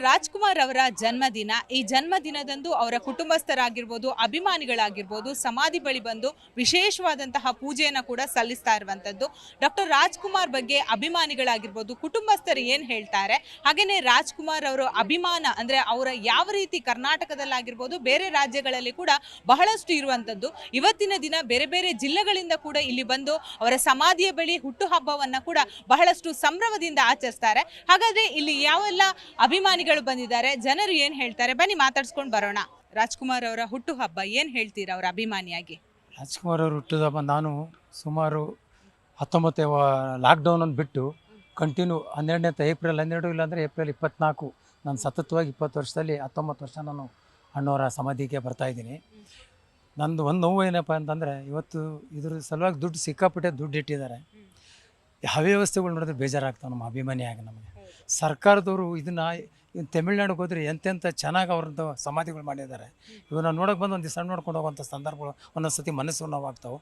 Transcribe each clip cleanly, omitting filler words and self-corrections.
ರಾಜ್ಕುಮಾರ್ ಅವರ ಜನ್ಮದಿನ. ಈ ಜನ್ಮದಿನದಂದು ಅವರ ಕುಟುಂಬಸ್ಥರಾಗಿರ್ಬೋದು, ಅಭಿಮಾನಿಗಳಾಗಿರ್ಬೋದು ಸಮಾಧಿ ಬಳಿ ಬಂದು ವಿಶೇಷವಾದಂತಹ ಪೂಜೆಯನ್ನು ಕೂಡ ಸಲ್ಲಿಸ್ತಾ ಇರುವಂಥದ್ದು. ಡಾಕ್ಟರ್ ರಾಜ್ಕುಮಾರ್ ಬಗ್ಗೆ ಅಭಿಮಾನಿಗಳಾಗಿರ್ಬೋದು, ಕುಟುಂಬಸ್ಥರು ಏನು ಹೇಳ್ತಾರೆ, ಹಾಗೆಯೇ ರಾಜ್ಕುಮಾರ್ ಅವರ ಅಭಿಮಾನ ಅಂದರೆ ಅವರ ಯಾವ ರೀತಿ ಕರ್ನಾಟಕದಲ್ಲಾಗಿರ್ಬೋದು ಬೇರೆ ರಾಜ್ಯಗಳಲ್ಲಿ ಕೂಡ ಬಹಳಷ್ಟು ಇರುವಂಥದ್ದು. ಇವತ್ತಿನ ದಿನ ಬೇರೆ ಬೇರೆ ಜಿಲ್ಲೆಗಳಿಂದ ಕೂಡ ಇಲ್ಲಿ ಬಂದು ಅವರ ಸಮಾಧಿಯ ಬಳಿ ಹುಟ್ಟುಹಬ್ಬವನ್ನು ಕೂಡ ಬಹಳಷ್ಟು ಸಂಭ್ರಮದಿಂದ ಆಚರಿಸ್ತಾರೆ. ಹಾಗಾದ್ರೆ ಇಲ್ಲಿ ಯಾವೆಲ್ಲ ಅಭಿಮಾನಿಗಳು ಬಂದಿದ್ದಾರೆ, ಜನರು ಏನು ಹೇಳ್ತಾರೆ, ಬನ್ನಿ ಮಾತಾಡ್ಸ್ಕೊಂಡು ಬರೋಣ. ರಾಜ್ಕುಮಾರ್ ಅವರ ಹುಟ್ಟುಹಬ್ಬ ಏನು ಹೇಳ್ತೀರಾ ಅವರ ಅಭಿಮಾನಿಯಾಗಿ? ರಾಜ್ಕುಮಾರ್ ಅವರು ಹುಟ್ಟಿದಬ್ಬ ನಾನು ಸುಮಾರು 19 ಲಾಕ್ಡೌನನ್ನು ಬಿಟ್ಟು ಕಂಟಿನ್ಯೂ 12ನೇ ಏಪ್ರಿಲ್ 12 ಇಲ್ಲಾಂದರೆ ಏಪ್ರಿಲ್ 24 ನಾನು ಸತತವಾಗಿ 20 ವರ್ಷದಲ್ಲಿ 19 ವರ್ಷ ನಾನು ಅಣ್ಣವರ ಸಮಾಧಿಗೆ ಬರ್ತಾಯಿದ್ದೀನಿ. ನಂದು ಒಂದು ನೋವು ಏನಪ್ಪ ಅಂತಂದರೆ ಇವತ್ತು ಇದ್ರ ಸಲುವಾಗಿ ದುಡ್ಡು ಸಿಕ್ಕಾಪಟ್ಟೆ ದುಡ್ಡು ಇಟ್ಟಿದ್ದಾರೆ. ಅವ್ಯವಸ್ಥೆಗಳು ನೋಡಿದ್ರೆ ಬೇಜಾರಾಗ್ತಾವೆ ನಮ್ಮ ಅಭಿಮಾನಿಯಾಗಿ. ನಮಗೆ ಸರ್ಕಾರದವರು ಇದನ್ನು ತಮಿಳ್ನಾಡಿಗೆ ಹೋದರೆ ಎಂತೆಂಥ ಚೆನ್ನಾಗಿ ಅವ್ರದ್ದು ಸಮಾಧಿಗಳು ಮಾಡಿದ್ದಾರೆ. ಇವನ್ನ ನೋಡೋಕೆ ಬಂದು ಒಂದು ಸಣ್ಣ ನೋಡ್ಕೊಂಡು ಹೋಗುವಂಥ ಸಂದರ್ಭಗಳು ಒಂದೊಂದು ಸತಿ ಮನಸ್ಸು ನೋವಾಗ್ತಾವೆ.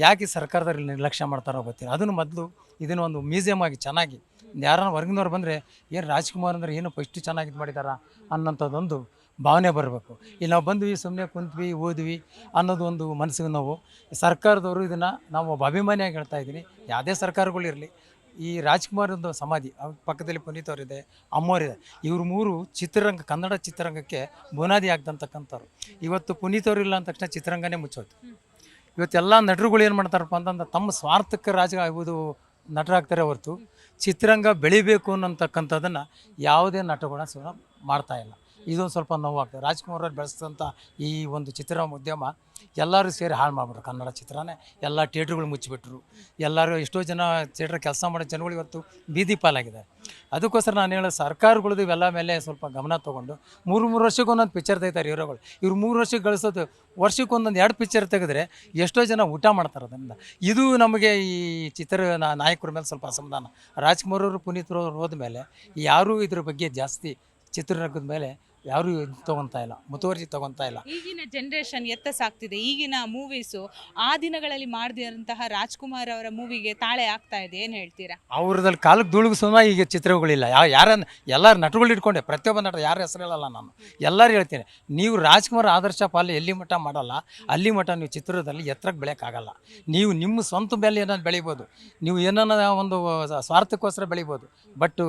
ಯಾಕೆ ಸರ್ಕಾರದಲ್ಲಿ ನಿರ್ಲಕ್ಷ್ಯ ಮಾಡ್ತಾರೋ ಗೊತ್ತಿಲ್ಲ. ಅದನ್ನು ಮೊದಲು ಇದನ್ನು ಒಂದು ಮ್ಯೂಸಿಯಮ್ ಆಗಿ ಚೆನ್ನಾಗಿ ಯಾರನ್ನ ಹೊರಗಿನವ್ರು ಬಂದರೆ ಏನು ರಾಜ್ಕುಮಾರ್ ಅಂದರೆ ಏನು ಇಷ್ಟು ಚೆನ್ನಾಗಿ ಇದು ಮಾಡಿದಾರ ಅನ್ನೋಂಥದ್ದೊಂದು ಭಾವನೆ ಬರಬೇಕು. ಇಲ್ಲಿ ನಾವು ಬಂದ್ವಿ ಸುಮ್ಮನೆ ಕುಂತ್ವಿ ಓದ್ವಿ ಅನ್ನೋದು ಒಂದು ಮನಸ್ಸಿಗೆ ನೋವು. ಸರ್ಕಾರದವರು ಇದನ್ನು ನಾವು ಒಬ್ಬ ಅಭಿಮಾನಿಯಾಗಿ ಹೇಳ್ತಾ ಇದ್ದೀನಿ. ಯಾವುದೇ ಸರ್ಕಾರಗಳಿರಲಿ, ಈ ರಾಜ್ಕುಮಾರದ್ದು ಸಮಾಧಿ ಅವ್ರ ಪಕ್ಕದಲ್ಲಿ ಪುನೀತ್ ಅವರಿದೆ, ಅಮ್ಮೋರಿದೆ. ಇವರು ಮೂರು ಚಿತ್ರರಂಗ, ಕನ್ನಡ ಚಿತ್ರರಂಗಕ್ಕೆ ಬುನಾದಿ ಆಗ್ತಕ್ಕಂಥವ್ರು. ಇವತ್ತು ಪುನೀತ್ ಅವರು ಇಲ್ಲ ಅಂದ ತಕ್ಷಣ ಚಿತ್ರರಂಗನೇ ಮುಚ್ಚೋಯ್ತು. ಇವತ್ತೆಲ್ಲ ನಟರುಗಳು ಏನು ಮಾಡ್ತಾರಪ್ಪ ಅಂತಂದ್ರೆ ತಮ್ಮ ಸ್ವಾರ್ಥಕ್ಕೆ ರಾಜ ಆಗುವುದು ನಟರಾಗ್ತಾರೆ ಹೊರತು ಚಿತ್ರರಂಗ ಬೆಳಿಬೇಕು ಅನ್ನತಕ್ಕಂಥದ್ದನ್ನು ಯಾವುದೇ ನಟಗುಣ ಮಾಡ್ತಾಯಿಲ್ಲ. ಇದೊಂದು ಸ್ವಲ್ಪ ನೋವಾಗ್ತದೆ. ರಾಜ್ಕುಮಾರ್ ಅವ್ರು ಬೆಳೆಸಿದಂಥ ಈ ಒಂದು ಚಿತ್ರ ಉದ್ಯಮ ಎಲ್ಲರೂ ಸೇರಿ ಹಾಳು ಮಾಡಿಬಿಟ್ರು. ಕನ್ನಡ ಚಿತ್ರನೇ ಎಲ್ಲ ಥಿಯೇಟ್ರುಗಳು ಮುಚ್ಚಿಬಿಟ್ರು. ಎಲ್ಲರೂ ಎಷ್ಟೋ ಜನ ಥಿಯೇಟ್ರ್ ಕೆಲಸ ಮಾಡೋ ಜನಗಳು ಇವತ್ತು ಬೀದಿ ಪಾಲಾಗಿದ್ದಾರೆ. ಅದಕ್ಕೋಸ್ಕರ ನಾನು ಹೇಳೋ ಸರ್ಕಾರಗಳದ್ದು ಇವೆಲ್ಲ ಮೇಲೆ ಸ್ವಲ್ಪ ಗಮನ ತೊಗೊಂಡು 3 ವರ್ಷಕ್ಕೆ ಒಂದೊಂದು ಪಿಕ್ಚರ್ ತೆಗಿತಾರೆ ಹೀರೋಗಳು. ಇವ್ರು 3 ವರ್ಷಕ್ಕೆ ಗಳಿಸೋದು ವರ್ಷಕ್ಕೆ ಒಂದೊಂದು 2 ಪಿಕ್ಚರ್ ತೆಗೆದ್ರೆ ಎಷ್ಟೋ ಜನ ಊಟ ಮಾಡ್ತಾರೆ ಅದರಿಂದ. ಇದು ನಮಗೆ ಈ ಚಿತ್ರ ನಾಯಕರ ಮೇಲೆ ಸ್ವಲ್ಪ ಅಸಮಾಧಾನ. ರಾಜ್ಕುಮಾರ್ ಅವರು ಪುನೀತ್ ಅವರು ಹೋದ್ಮೇಲೆ ಯಾರೂ ಇದ್ರ ಬಗ್ಗೆ ಜಾಸ್ತಿ ಚಿತ್ರರಂಗದ ಮೇಲೆ ಯಾರೂ ತೊಗೊತಾ ಇಲ್ಲ, ಮುತುವರ್ಜಿ ತೊಗೊತಾ ಇಲ್ಲ. ಈಗಿನ ಜನ್ರೇಷನ್ ಸಾಗ್ತಿದೆ. ಈಗಿನ ಮೂವೀಸು ಆ ದಿನಗಳಲ್ಲಿ ಮಾಡಿದಂತಹ ರಾಜ್ಕುಮಾರ್ ಅವರ ಮೂವಿಗೆ ತಾಳೆ ಆಗ್ತಾ ಇದೆ, ಏನು ಹೇಳ್ತೀರಾ? ಅವ್ರದಲ್ಲಿ ಕಾಲಕ್ಕೆ ಧೂಳಿಗೆ ಈಗ ಚಿತ್ರಗಳಿಲ್ಲ. ಯಾರನ್ನ ಎಲ್ಲರೂ ನಟಗಳು ಇಟ್ಕೊಂಡೆ, ಪ್ರತಿಯೊಬ್ಬ ನಟ ಯಾರ ಹೆಸರು ಹೇಳಲ್ಲ ನಾನು, ಎಲ್ಲರೂ ಹೇಳ್ತೀನಿ. ನೀವು ರಾಜ್ಕುಮಾರ್ ಆದರ್ಶ ಪಾಲು ಎಲ್ಲಿ ಮಟ್ಟ ಮಾಡಲ್ಲ ಅಲ್ಲಿ ಮಟ್ಟ ನೀವು ಚಿತ್ರದಲ್ಲಿ ಎತ್ತರಕ್ಕೆ ಬೆಳೆಯೋಕ್ಕಾಗಲ್ಲ. ನೀವು ನಿಮ್ಮ ಸ್ವಂತ ಮೇಲೆ ಏನಾದ್ರು ಬೆಳಿಬೋದು, ನೀವು ಏನನ್ನ ಒಂದು ಸ್ವಾರ್ಥಕ್ಕೋಸ್ಕರ ಬೆಳಿಬೋದು. ಬಟ್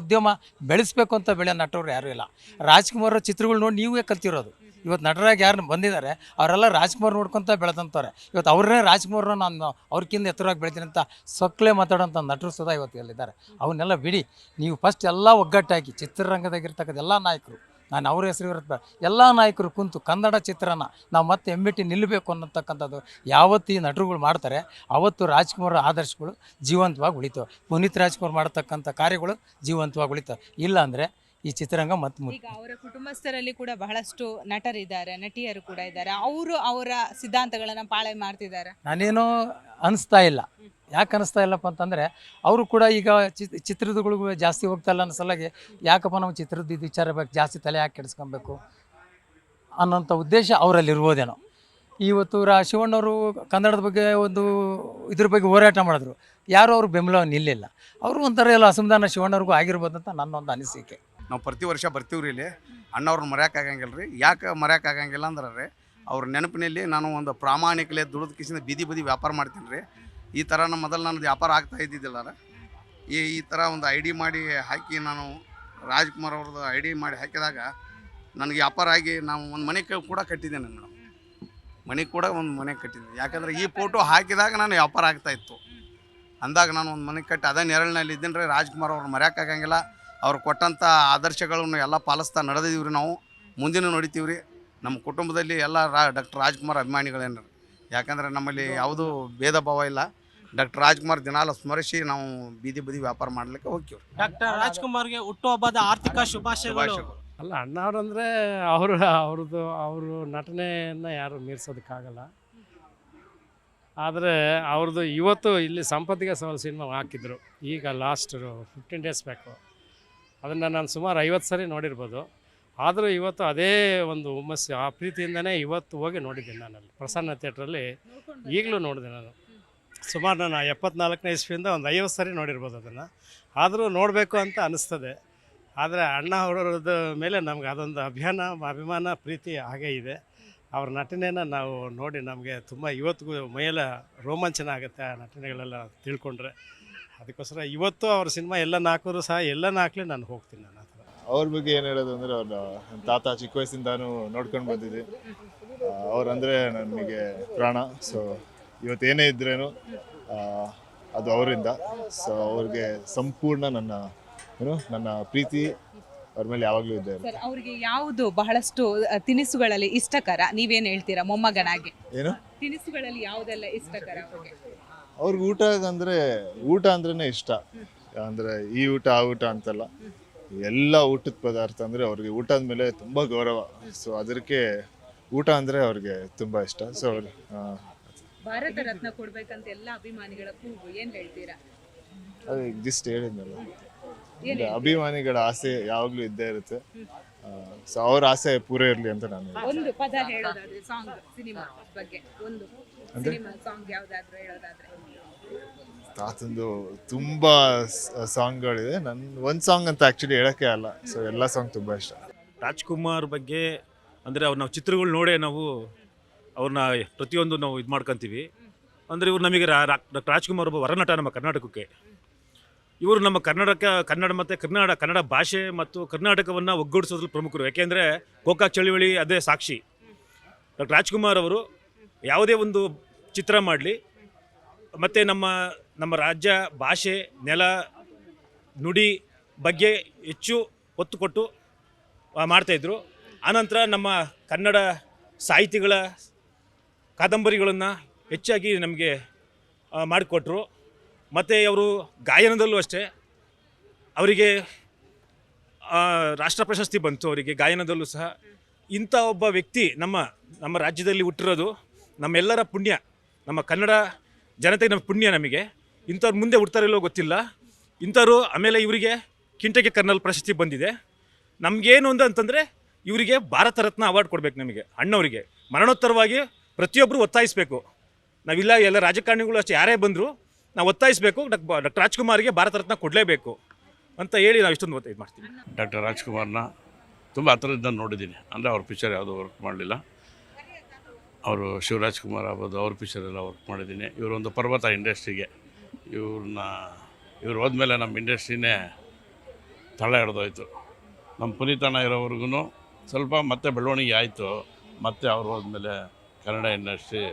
ಉದ್ಯಮ ಬೆಳೆಸ್ಬೇಕು ಅಂತ ಬೆಳೆಯೋ ನಟರು ಯಾರೂ ಇಲ್ಲ. ರಾಜ್ಕುಮಾರ್ ಚಿತ್ರಗಳು ನೋಡಿ ನೀವೇ ಕಲ್ತಿರೋದು. ಇವತ್ತು ನಟರಾಗಿ ಯಾರು ಬಂದಿದ್ದಾರೆ ಅವರೆಲ್ಲ ರಾಜ್ಕುಮಾರ್ ನೋಡ್ಕೊತ ಬೆಳೆದಂಥವ್ರೆ. ಇವತ್ತು ಅವ್ರನ್ನೇ ರಾಜ್ಕುಮಾರ್ನ ನಾನು ಅವ್ರಕ್ಕಿಂತ ಎತ್ತರವಾಗಿ ಬೆಳಿತೀನಿ ಅಂತ ಸೊಕ್ಕಲೆ ಮಾತಾಡೋಂಥ ನಟರು ಸುಧಾ ಇವತ್ತು ಎಲ್ಲಿದ್ದಾರೆ. ಅವನ್ನೆಲ್ಲ ಬಿಡಿ. ನೀವು ಫಸ್ಟ್ ಎಲ್ಲ ಒಗ್ಗಟ್ಟಾಗಿ ಚಿತ್ರರಂಗದಾಗಿರ್ತಕ್ಕಂಥ ಎಲ್ಲ ನಾಯಕರು, ನಾನು ಅವ್ರ ಹೆಸರು ಇರುತ್ತೆ, ಎಲ್ಲ ನಾಯಕರು ಕುಂತು ಕನ್ನಡ ಚಿತ್ರನ ನಾವು ಮತ್ತೆ ಎಂಬಿಟ್ಟು ನಿಲ್ಲಬೇಕು ಅನ್ನತಕ್ಕಂಥದ್ದು ಯಾವತ್ತು ಈ ನಟರುಗಳು ಮಾಡ್ತಾರೆ ಅವತ್ತು ರಾಜ್ಕುಮಾರ್ ಆದರ್ಶಗಳು ಜೀವಂತವಾಗಿ ಉಳಿತವೆ. ಪುನೀತ್ ರಾಜ್ಕುಮಾರ್ ಮಾಡತಕ್ಕಂಥ ಕಾರ್ಯಗಳು ಜೀವಂತವಾಗಿ ಉಳಿತವೆ. ಇಲ್ಲ ಅಂದರೆ ಈ ಚಿತ್ರರಂಗ ಮತ್ತೆ ಈಗ ಅವರ ಕುಟುಂಬಸ್ಥರಲ್ಲಿ ಕೂಡ ಬಹಳಷ್ಟು ನಟರಿದ್ದಾರೆ, ನಟಿಯರು ಕೂಡ ಇದ್ದಾರೆ. ಅವರು ಅವರ ಸಿದ್ಧಾಂತಗಳನ್ನು ಪಾಲನೆ ಮಾಡ್ತಿದ್ದಾರೆ. ನಾನೇನೋ ಅನಿಸ್ತಾ ಇಲ್ಲ. ಯಾಕೆ ಅನಿಸ್ತಾ ಇಲ್ಲಪ್ಪ ಅಂತಂದರೆ ಅವರು ಕೂಡ ಈಗ ಚಿತ್ರದಗಳಿಗೂ ಜಾಸ್ತಿ ಹೋಗ್ತಾ ಇಲ್ಲ ಅನ್ನೋ ಸಲುವಾಗಿ ಯಾಕಪ್ಪ ನಾವು ಚಿತ್ರದ ವಿಚಾರ ಬಗ್ಗೆ ಜಾಸ್ತಿ ತಲೆ ಹಾಕಿ ಕೆಡಿಸ್ಕೊಬೇಕು ಅನ್ನೋಂಥ ಉದ್ದೇಶ ಅವರಲ್ಲಿರ್ಬೋದೇನೋ. ಇವತ್ತು ಶಿವಣ್ಣವರು ಕನ್ನಡದ ಬಗ್ಗೆ ಒಂದು ಇದ್ರ ಬಗ್ಗೆ ಹೋರಾಟ ಮಾಡಿದ್ರು, ಯಾರೂ ಅವ್ರ ಬೆಂಬಲ ನಿಲ್ಲಿಲ್ಲ. ಅವರು ಒಂಥರ ಎಲ್ಲ ಅಸಮಾಧಾನ ಶಿವಣ್ಣವ್ರಿಗೂ ಆಗಿರ್ಬೋದು ಅಂತ ನನ್ನೊಂದು ಅನಿಸಿಕೆ. ನಾವು ಪ್ರತಿ ವರ್ಷ ಬರ್ತೀವ್ರಿ ಇಲ್ಲಿ. ಅಣ್ಣವ್ರನ್ನ ಮರೆಯೋಕ್ಕಾಗಂಗಿಲ್ಲ ರೀ. ಯಾಕೆ ಮರೆಯೋಕ್ಕಾಗಂಗಿಲ್ಲ ಅಂದ್ರೆ ರೀ ಅವ್ರ ನೆನಪಿನಲ್ಲಿ ನಾನು ಒಂದು ಪ್ರಾಮಾಣಿಕಲೆ ದುಡಿದ ಕಿಸಿಂದ ಬೀದಿ ವ್ಯಾಪಾರ ಮಾಡ್ತೀನಿ ರೀ. ಈ ಥರ ಮೊದಲು ನನ್ನದು ವ್ಯಾಪಾರ ಆಗ್ತಾ ಇದ್ದಿದ್ದಿಲ್ಲ ರೀ. ಈ ಥರ ಒಂದು ಐ ಡಿ ಮಾಡಿ ಹಾಕಿ ನಾನು ರಾಜ್ಕುಮಾರ್ ಅವ್ರದ್ದು ಐ ಡಿ ಮಾಡಿ ಹಾಕಿದಾಗ ನನಗೆ ವ್ಯಾಪಾರ ಆಗಿ ನಾವು ಒಂದು ಮನೆ ಕೂಡ ಕಟ್ಟಿದ್ದೇನೆ ಮೇಡಮ್. ಮನೆ ಕೂಡ ಒಂದು ಮನೆ ಕಟ್ಟಿದ್ದೀನಿ. ಯಾಕಂದರೆ ಈ ಫೋಟೋ ಹಾಕಿದಾಗ ನಾನು ವ್ಯಾಪಾರ ಆಗ್ತಾಯಿತ್ತು. ಅಂದಾಗ ನಾನು ಒಂದು ಮನೆ ಕಟ್ಟಿ ಅದೇ ನೆರಳಿನಲ್ಲಿ ಇದ್ದೀನಿ ರೀ. ರಾಜ್ಕುಮಾರ್ ಅವ್ರು ಮರೆಯೋಕ್ಕಾಗಂಗಿಲ್ಲ. ಅವ್ರು ಕೊಟ್ಟಂಥ ಆದರ್ಶಗಳನ್ನು ಎಲ್ಲ ಪಾಲಿಸ್ತಾ ನಡೆದಿದ್ದೀವಿ ರೀ. ನಾವು ಮುಂದಿನ ನೋಡಿತೀವಿ ರೀ. ನಮ್ಮ ಕುಟುಂಬದಲ್ಲಿ ಎಲ್ಲ ಡಾಕ್ಟರ್ ರಾಜ್ಕುಮಾರ್ ಅಭಿಮಾನಿಗಳೇನು ರೀ. ಯಾಕಂದರೆ ನಮ್ಮಲ್ಲಿ ಯಾವುದೂ ಭೇದ ಭಾವ ಇಲ್ಲ. ಡಾಕ್ಟರ್ ರಾಜ್ಕುಮಾರ್ ದಿನಾಲ ಸ್ಮರಿಸಿ ನಾವು ಬೀದಿ ವ್ಯಾಪಾರ ಮಾಡಲಿಕ್ಕೆ ಹೋಗ್ತೀವಿ. ಡಾಕ್ಟರ್ ರಾಜ್ಕುಮಾರ್ಗೆ ಹುಟ್ಟುಹಬ್ಬದ ಆರ್ಥಿಕ ಶುಭಾಶಯಗಳು. ಅಲ್ಲ, ಅಣ್ಣವ್ರಂದರೆ ಅವರು ನಟನೆಯನ್ನು ಯಾರು ಮೀರಿಸೋದಕ್ಕಾಗಲ್ಲ. ಆದರೆ ಅವ್ರದ್ದು ಇವತ್ತು ಇಲ್ಲಿ ಸಂಪತ್ತಿಗೆ ಸವಾಲು ಸಿನಿಮಾ ಹಾಕಿದ್ರು ಈಗ ಲಾಸ್ಟ್ 15 ಡೇಸ್ ಬ್ಯಾಕು. ಅದನ್ನು ನಾನು ಸುಮಾರು 50 ಸರಿ ನೋಡಿರ್ಬೋದು. ಆದರೂ ಇವತ್ತು ಅದೇ ಒಂದು ಹುಮ್ಮಸ್ಸು, ಆ ಪ್ರೀತಿಯಿಂದನೇ ಇವತ್ತು ಹೋಗಿ ನೋಡಿದ್ದೀನಿ. ನಾನಲ್ಲಿ ಪ್ರಸನ್ನ ಥಿಯೇಟ್ರಲ್ಲಿ ಈಗಲೂ ನೋಡಿದೆ. ನಾನು ಸುಮಾರು ನಾನು 74ನೇ ಇಸ್ವಿಯಿಂದ ಒಂದು 50 ಸರಿ ನೋಡಿರ್ಬೋದು ಅದನ್ನು. ಆದರೂ ನೋಡಬೇಕು ಅಂತ ಅನ್ನಿಸ್ತದೆ. ಆದರೆ ಅಣ್ಣ ಅವರದ್ದು ಮೇಲೆ ನಮ್ಗೆ ಅದೊಂದು ಅಭಿಮಾನ ಪ್ರೀತಿ ಹಾಗೇ ಇದೆ. ಅವ್ರ ನಟನೆನ ನಾವು ನೋಡಿ ನಮಗೆ ತುಂಬ ಇವತ್ತಿಗೂ ಮೈಯೆಲ್ಲ ರೋಮಾಂಚನ ಆಗುತ್ತೆ ಆ ನಟನೆಗಳೆಲ್ಲ ತಿಳ್ಕೊಂಡ್ರೆ. ಅದಕ್ಕೋಸ್ಕರ ಇವತ್ತು ಅವ್ರ ಸಿನಿಮಾ ಎಲ್ಲ ಹಾಕಿದ್ರು ಸಹ ಎಲ್ಲ ಹಾಕ್ಲಿ ನಾನು ಹೋಗ್ತೀನಿ ನಾನು ಆ ಥರ. ಅವ್ರ ಬಗ್ಗೆ ಏನು ಹೇಳೋದು ಅಂದರೆ ಅವ್ರ ತಾತ ಚಿಕ್ಕ ವಯಸ್ಸಿಂದಾನು ನೋಡ್ಕೊಂಡು ಬಂದಿದ್ದೆ. ಅವ್ರಂದರೆ ನನಗೆ ಪ್ರಾಣ. ಸೊ ಇವತ್ತೇನೇ ಇದ್ರೇನು ಅದು ಅವರಿಂದ. ಸೊ ಅವ್ರಿಗೆ ಸಂಪೂರ್ಣ ನನ್ನ ಪ್ರೀತಿ ಅವ್ರ ಮೇಲೆ ಯಾವಾಗಲೂ ಇದೆ. ಸರ್, ಅವ್ರಿಗೆ ಯಾವುದು ಬಹಳಷ್ಟು ತಿನಿಸುಗಳಲ್ಲಿ ಇಷ್ಟಕರ? ನೀವೇನು ಹೇಳ್ತೀರಾ ಮೊಮ್ಮಗನಾಗಿ? ಏನು ತಿನಿಸುಗಳಲ್ಲಿ ಯಾವುದೆಲ್ಲ ಇಷ್ಟಕರ ಅವ್ರಿಗೆ? ಅವ್ರಿಗೆ ಊಟ ಅಂದ್ರೇ ಇಷ್ಟ. ಅಂದರೆ ಈ ಊಟ ಆ ಊಟ ಅಂತಲ್ಲ, ಎಲ್ಲ ಊಟದ ಪದಾರ್ಥ ಅಂದರೆ ಅವ್ರಿಗೆ ಊಟದ ಮೇಲೆ ತುಂಬ ಗೌರವ. ಸೊ ಅದಕ್ಕೆ ಊಟ ಅಂದರೆ ಅವ್ರಿಗೆ ತುಂಬ ಇಷ್ಟ. ಸೊ ಅವ್ರು ಭಾರತ ರತ್ನ ಕೊಡ್ಬೇಕಂತ ಎಲ್ಲ ಅಭಿಮಾನಿಗಳ ಕೂಗು, ಏನ್ ಹೇಳ್ತೀರಾ? ಅದು ಜಸ್ಟ್ ಹೇಳಿದ್ನಲ್ಲ, ಅಭಿಮಾನಿಗಳ ಆಸೆ ಯಾವಾಗಲೂ ಇದ್ದೇ ಇರುತ್ತೆ. ಸೊ ಅವ್ರ ಆಸೆ ಪೂರೈ ಇರಲಿ ಅಂತ ನಾನು ಒಂದು ಪದ ಹೇಳೋದಾದ್ರೆ ಸಾಂಗ್, ಸಿನಿಮಾ ಬಗ್ಗೆ ಒಂದು ಸಿನಿಮಾ ಸಾಂಗ್ ಯಾವ್ದಾದ್ರು ಹೇಳೋದಾದ್ರೆ? ತಾತಂದು ತುಂಬ ಸಾಂಗ್ಗಳಿದೆ. ಒಂದು ಸಾಂಗ್ ಅಂತ ಆ್ಯಕ್ಚುಲಿ ಹೇಳೋಕ್ಕೆ ಅಲ್ಲ. ಸೊ ಎಲ್ಲ ಸಾಂಗ್ ತುಂಬ ಇಷ್ಟ. ರಾಜ್ಕುಮಾರ್ ಬಗ್ಗೆ ಅಂದರೆ ನಾವು ಚಿತ್ರಗಳು ನೋಡೇ ನಾವು ಅವ್ರನ್ನ ಪ್ರತಿಯೊಂದು ನಾವು ಇದು ಮಾಡ್ಕೊತೀವಿ. ಅಂದರೆ ಇವ್ರು ನಮಗೆ ಡಾಕ್ಟರ್ ರಾಜ್ಕುಮಾರ್ ಒಬ್ಬ ವರನಟ ನಮ್ಮ ಕರ್ನಾಟಕಕ್ಕೆ. ಇವರು ನಮ್ಮ ಕನ್ನಡ ಮತ್ತು ಕನ್ನಡ ಭಾಷೆ ಮತ್ತು ಕರ್ನಾಟಕವನ್ನು ಒಗ್ಗೂಡಿಸೋದ್ರಲ್ಲಿ ಪ್ರಮುಖರು. ಯಾಕೆಂದರೆ ಗೋಕಾಕ್ ಚಳುವಳಿ ಅದೇ ಸಾಕ್ಷಿ. ಡಾಕ್ಟರ್ ರಾಜ್ಕುಮಾರ್ ಅವರು ಯಾವುದೇ ಒಂದು ಚಿತ್ರ ಮಾಡಲಿ ಮತ್ತು ನಮ್ಮ ರಾಜ್ಯ ಭಾಷೆ, ನೆಲ, ನುಡಿ ಬಗ್ಗೆ ಹೆಚ್ಚು ಒತ್ತು ಕೊಟ್ಟು ಮಾಡ್ತಾಯಿದ್ರು. ಆನಂತರ ನಮ್ಮ ಕನ್ನಡ ಸಾಹಿತಿಗಳ ಕಾದಂಬರಿಗಳನ್ನು ಹೆಚ್ಚಾಗಿ ನಮಗೆ ಮಾಡಿಕೊಟ್ರು. ಮತ್ತು ಅವರು ಗಾಯನದಲ್ಲೂ ಅಷ್ಟೇ ಅವರಿಗೆ ರಾಷ್ಟ್ರ ಪ್ರಶಸ್ತಿ ಬಂತು. ಅವರಿಗೆ ಗಾಯನದಲ್ಲೂ ಸಹ. ಇಂಥ ಒಬ್ಬ ವ್ಯಕ್ತಿ ನಮ್ಮ ರಾಜ್ಯದಲ್ಲಿ ಹುಟ್ಟಿರೋದು ನಮ್ಮೆಲ್ಲರ ಪುಣ್ಯ, ನಮ್ಮ ಕನ್ನಡ ಜನತೆಗೆ ನಮ್ಮ ಪುಣ್ಯ. ನಮಗೆ ಇಂಥವ್ರು ಮುಂದೆ ಹುಡ್ತಾರಿಲ್ಲೋ ಗೊತ್ತಿಲ್ಲ. ಇಂಥವ್ರು ಆಮೇಲೆ ಇವರಿಗೆ ಕಿಂಟಗಿ ಕರ್ನಲ್ ಪ್ರಶಸ್ತಿ ಬಂದಿದೆ. ನಮಗೇನು ಅಂತಂದರೆ ಇವರಿಗೆ ಭಾರತ ರತ್ನ ಅವಾರ್ಡ್ ಕೊಡಬೇಕು. ನಮಗೆ ಅಣ್ಣವರಿಗೆ ಮರಣೋತ್ತರವಾಗಿ ಪ್ರತಿಯೊಬ್ಬರು ಒತ್ತಾಯಿಸಬೇಕು. ನಾವಿಲ್ಲ ಎಲ್ಲ ರಾಜಕಾರಣಿಗಳು ಅಷ್ಟೇ ಯಾರೇ ಬಂದರೂ ನಾವು ಒತ್ತಾಯಿಸಬೇಕು, ಡಾಕ್ಟರ್ ರಾಜ್ಕುಮಾರ್ಗೆ ಭಾರತ ರತ್ನ ಕೊಡಲೇಬೇಕು ಅಂತ ಹೇಳಿ ನಾವು ಇಷ್ಟೊಂದು ಇದು ಮಾಡ್ತೀವಿ. ಡಾಕ್ಟರ್ ರಾಜ್ಕುಮಾರ್ನ ತುಂಬ ಹತ್ತಿರದಿಂದ ನೋಡಿದ್ದೀನಿ. ಅಂದರೆ ಅವ್ರ ಪಿಕ್ಚರ್ ಯಾವುದೂ ವರ್ಕ್ ಮಾಡಲಿಲ್ಲ. ಅವರು ಶಿವರಾಜ್ ಕುಮಾರ್ ಆಗ್ಬೋದು, ಅವ್ರ ಪಿಕ್ಚರೆಲ್ಲ ವರ್ಕ್ ಮಾಡಿದ್ದೀನಿ. ಇವರೊಂದು ಪರ್ವತ ಇಂಡಸ್ಟ್ರಿಗೆ. ಇವ್ರು ಹೋದ್ಮೇಲೆ ನಮ್ಮ ಇಂಡಸ್ಟ್ರಿನೇ ತಳ ಹಿಡ್ದೋಯ್ತು. ನಮ್ಮ ಪುನೀತಣ್ಣ ಇರೋವರೆಗೂ ಸ್ವಲ್ಪ ಮತ್ತೆ ಬೆಳವಣಿಗೆ ಆಯಿತು. ಮತ್ತು ಅವ್ರು ಹೋದ್ಮೇಲೆ ಕನ್ನಡ ಇಂಡಸ್ಟ್ರಿ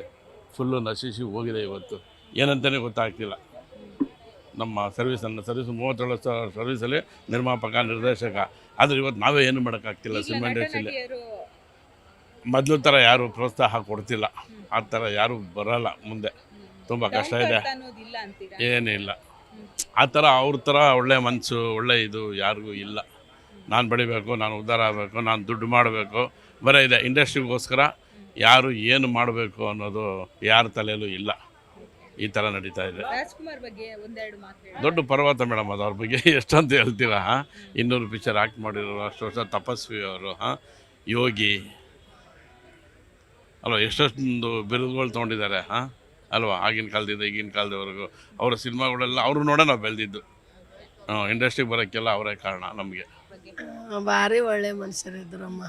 ಫುಲ್ಲು ನಶಿಸಿ ಹೋಗಿದೆ. ಇವತ್ತು ಏನಂತಲೇ ಗೊತ್ತಾಗ್ತಿಲ್ಲ. ನಮ್ಮ ಸರ್ವಿಸ್ 37 ಸರ್ವಿಸಲ್ಲಿ ನಿರ್ಮಾಪಕ, ನಿರ್ದೇಶಕ. ಆದರೆ ಇವತ್ತು ನಾವೇ ಏನು ಮಾಡೋಕ್ಕಾಗ್ತಿಲ್ಲ ಸಿನಿಮಾ ಇಂಡಸ್ಟ್ರಿಯಲ್ಲಿ. ಮೊದಲು ಥರ ಯಾರು ಪ್ರೋತ್ಸಾಹ ಕೊಡ್ತಿಲ್ಲ. ಆ ಥರ ಯಾರೂ ಬರೋಲ್ಲ ಮುಂದೆ. ತುಂಬ ಕಷ್ಟ ಇದೆ. ಏನಿಲ್ಲ ಆ ಥರ ಅವ್ರ ಥರ ಒಳ್ಳೆ ಮನಸ್ಸು, ಒಳ್ಳೆ ಇದು ಯಾರಿಗೂ ಇಲ್ಲ. ನಾನು ಬೆಳಿಬೇಕು, ನಾನು ಉದ್ಧಾರ ಆಗಬೇಕು, ನಾನು ದುಡ್ಡು ಮಾಡಬೇಕು, ಬರೀ ಇದೆ. ಇಂಡಸ್ಟ್ರಿಗೋಸ್ಕರ ಯಾರು ಏನು ಮಾಡಬೇಕು ಅನ್ನೋದು ಯಾರ ತಲೆಯಲ್ಲೂ ಇಲ್ಲ. ಈ ಥರ ನಡೀತಾ ಇದೆ. ದೊಡ್ಡ ಪರ್ವತ ಮೇಡಮ್ ಅದು. ಅವ್ರ ಬಗ್ಗೆ ಎಷ್ಟಂತ ಹೇಳ್ತೀರಾ? 200 ಪಿಕ್ಚರ್ ಆ್ಯಕ್ಟ್ ಮಾಡಿರೋರು, ಅಷ್ಟು ವರ್ಷ ತಪಸ್ವಿ ಅವರು, ಯೋಗಿ ಅಲ್ವಾ, ಎಷ್ಟೊಂದು ಬಿರುದುಗಳು ತೊಗೊಂಡಿದ್ದಾರೆ ಅಲ್ವಾ. ಆಗಿನ ಕಾಲದಿಂದ ಈಗಿನ ಕಾಲದವರೆಗೂ ಅವರ ಸಿನಿಮಾಗಳೆಲ್ಲ ಅವರು ನೋಡೇ ನಾವು ಬೆಳೆದಿದ್ದು. ಇಂಡಸ್ಟ್ರಿಗೆ ಬರೋಕ್ಕೆಲ್ಲ ಅವರೇ ಕಾರಣ ನಮಗೆ. ಭಾರಿ ಒಳ್ಳೆ ಮನುಷ್ಯರಿದ್ರಮ್ಮ.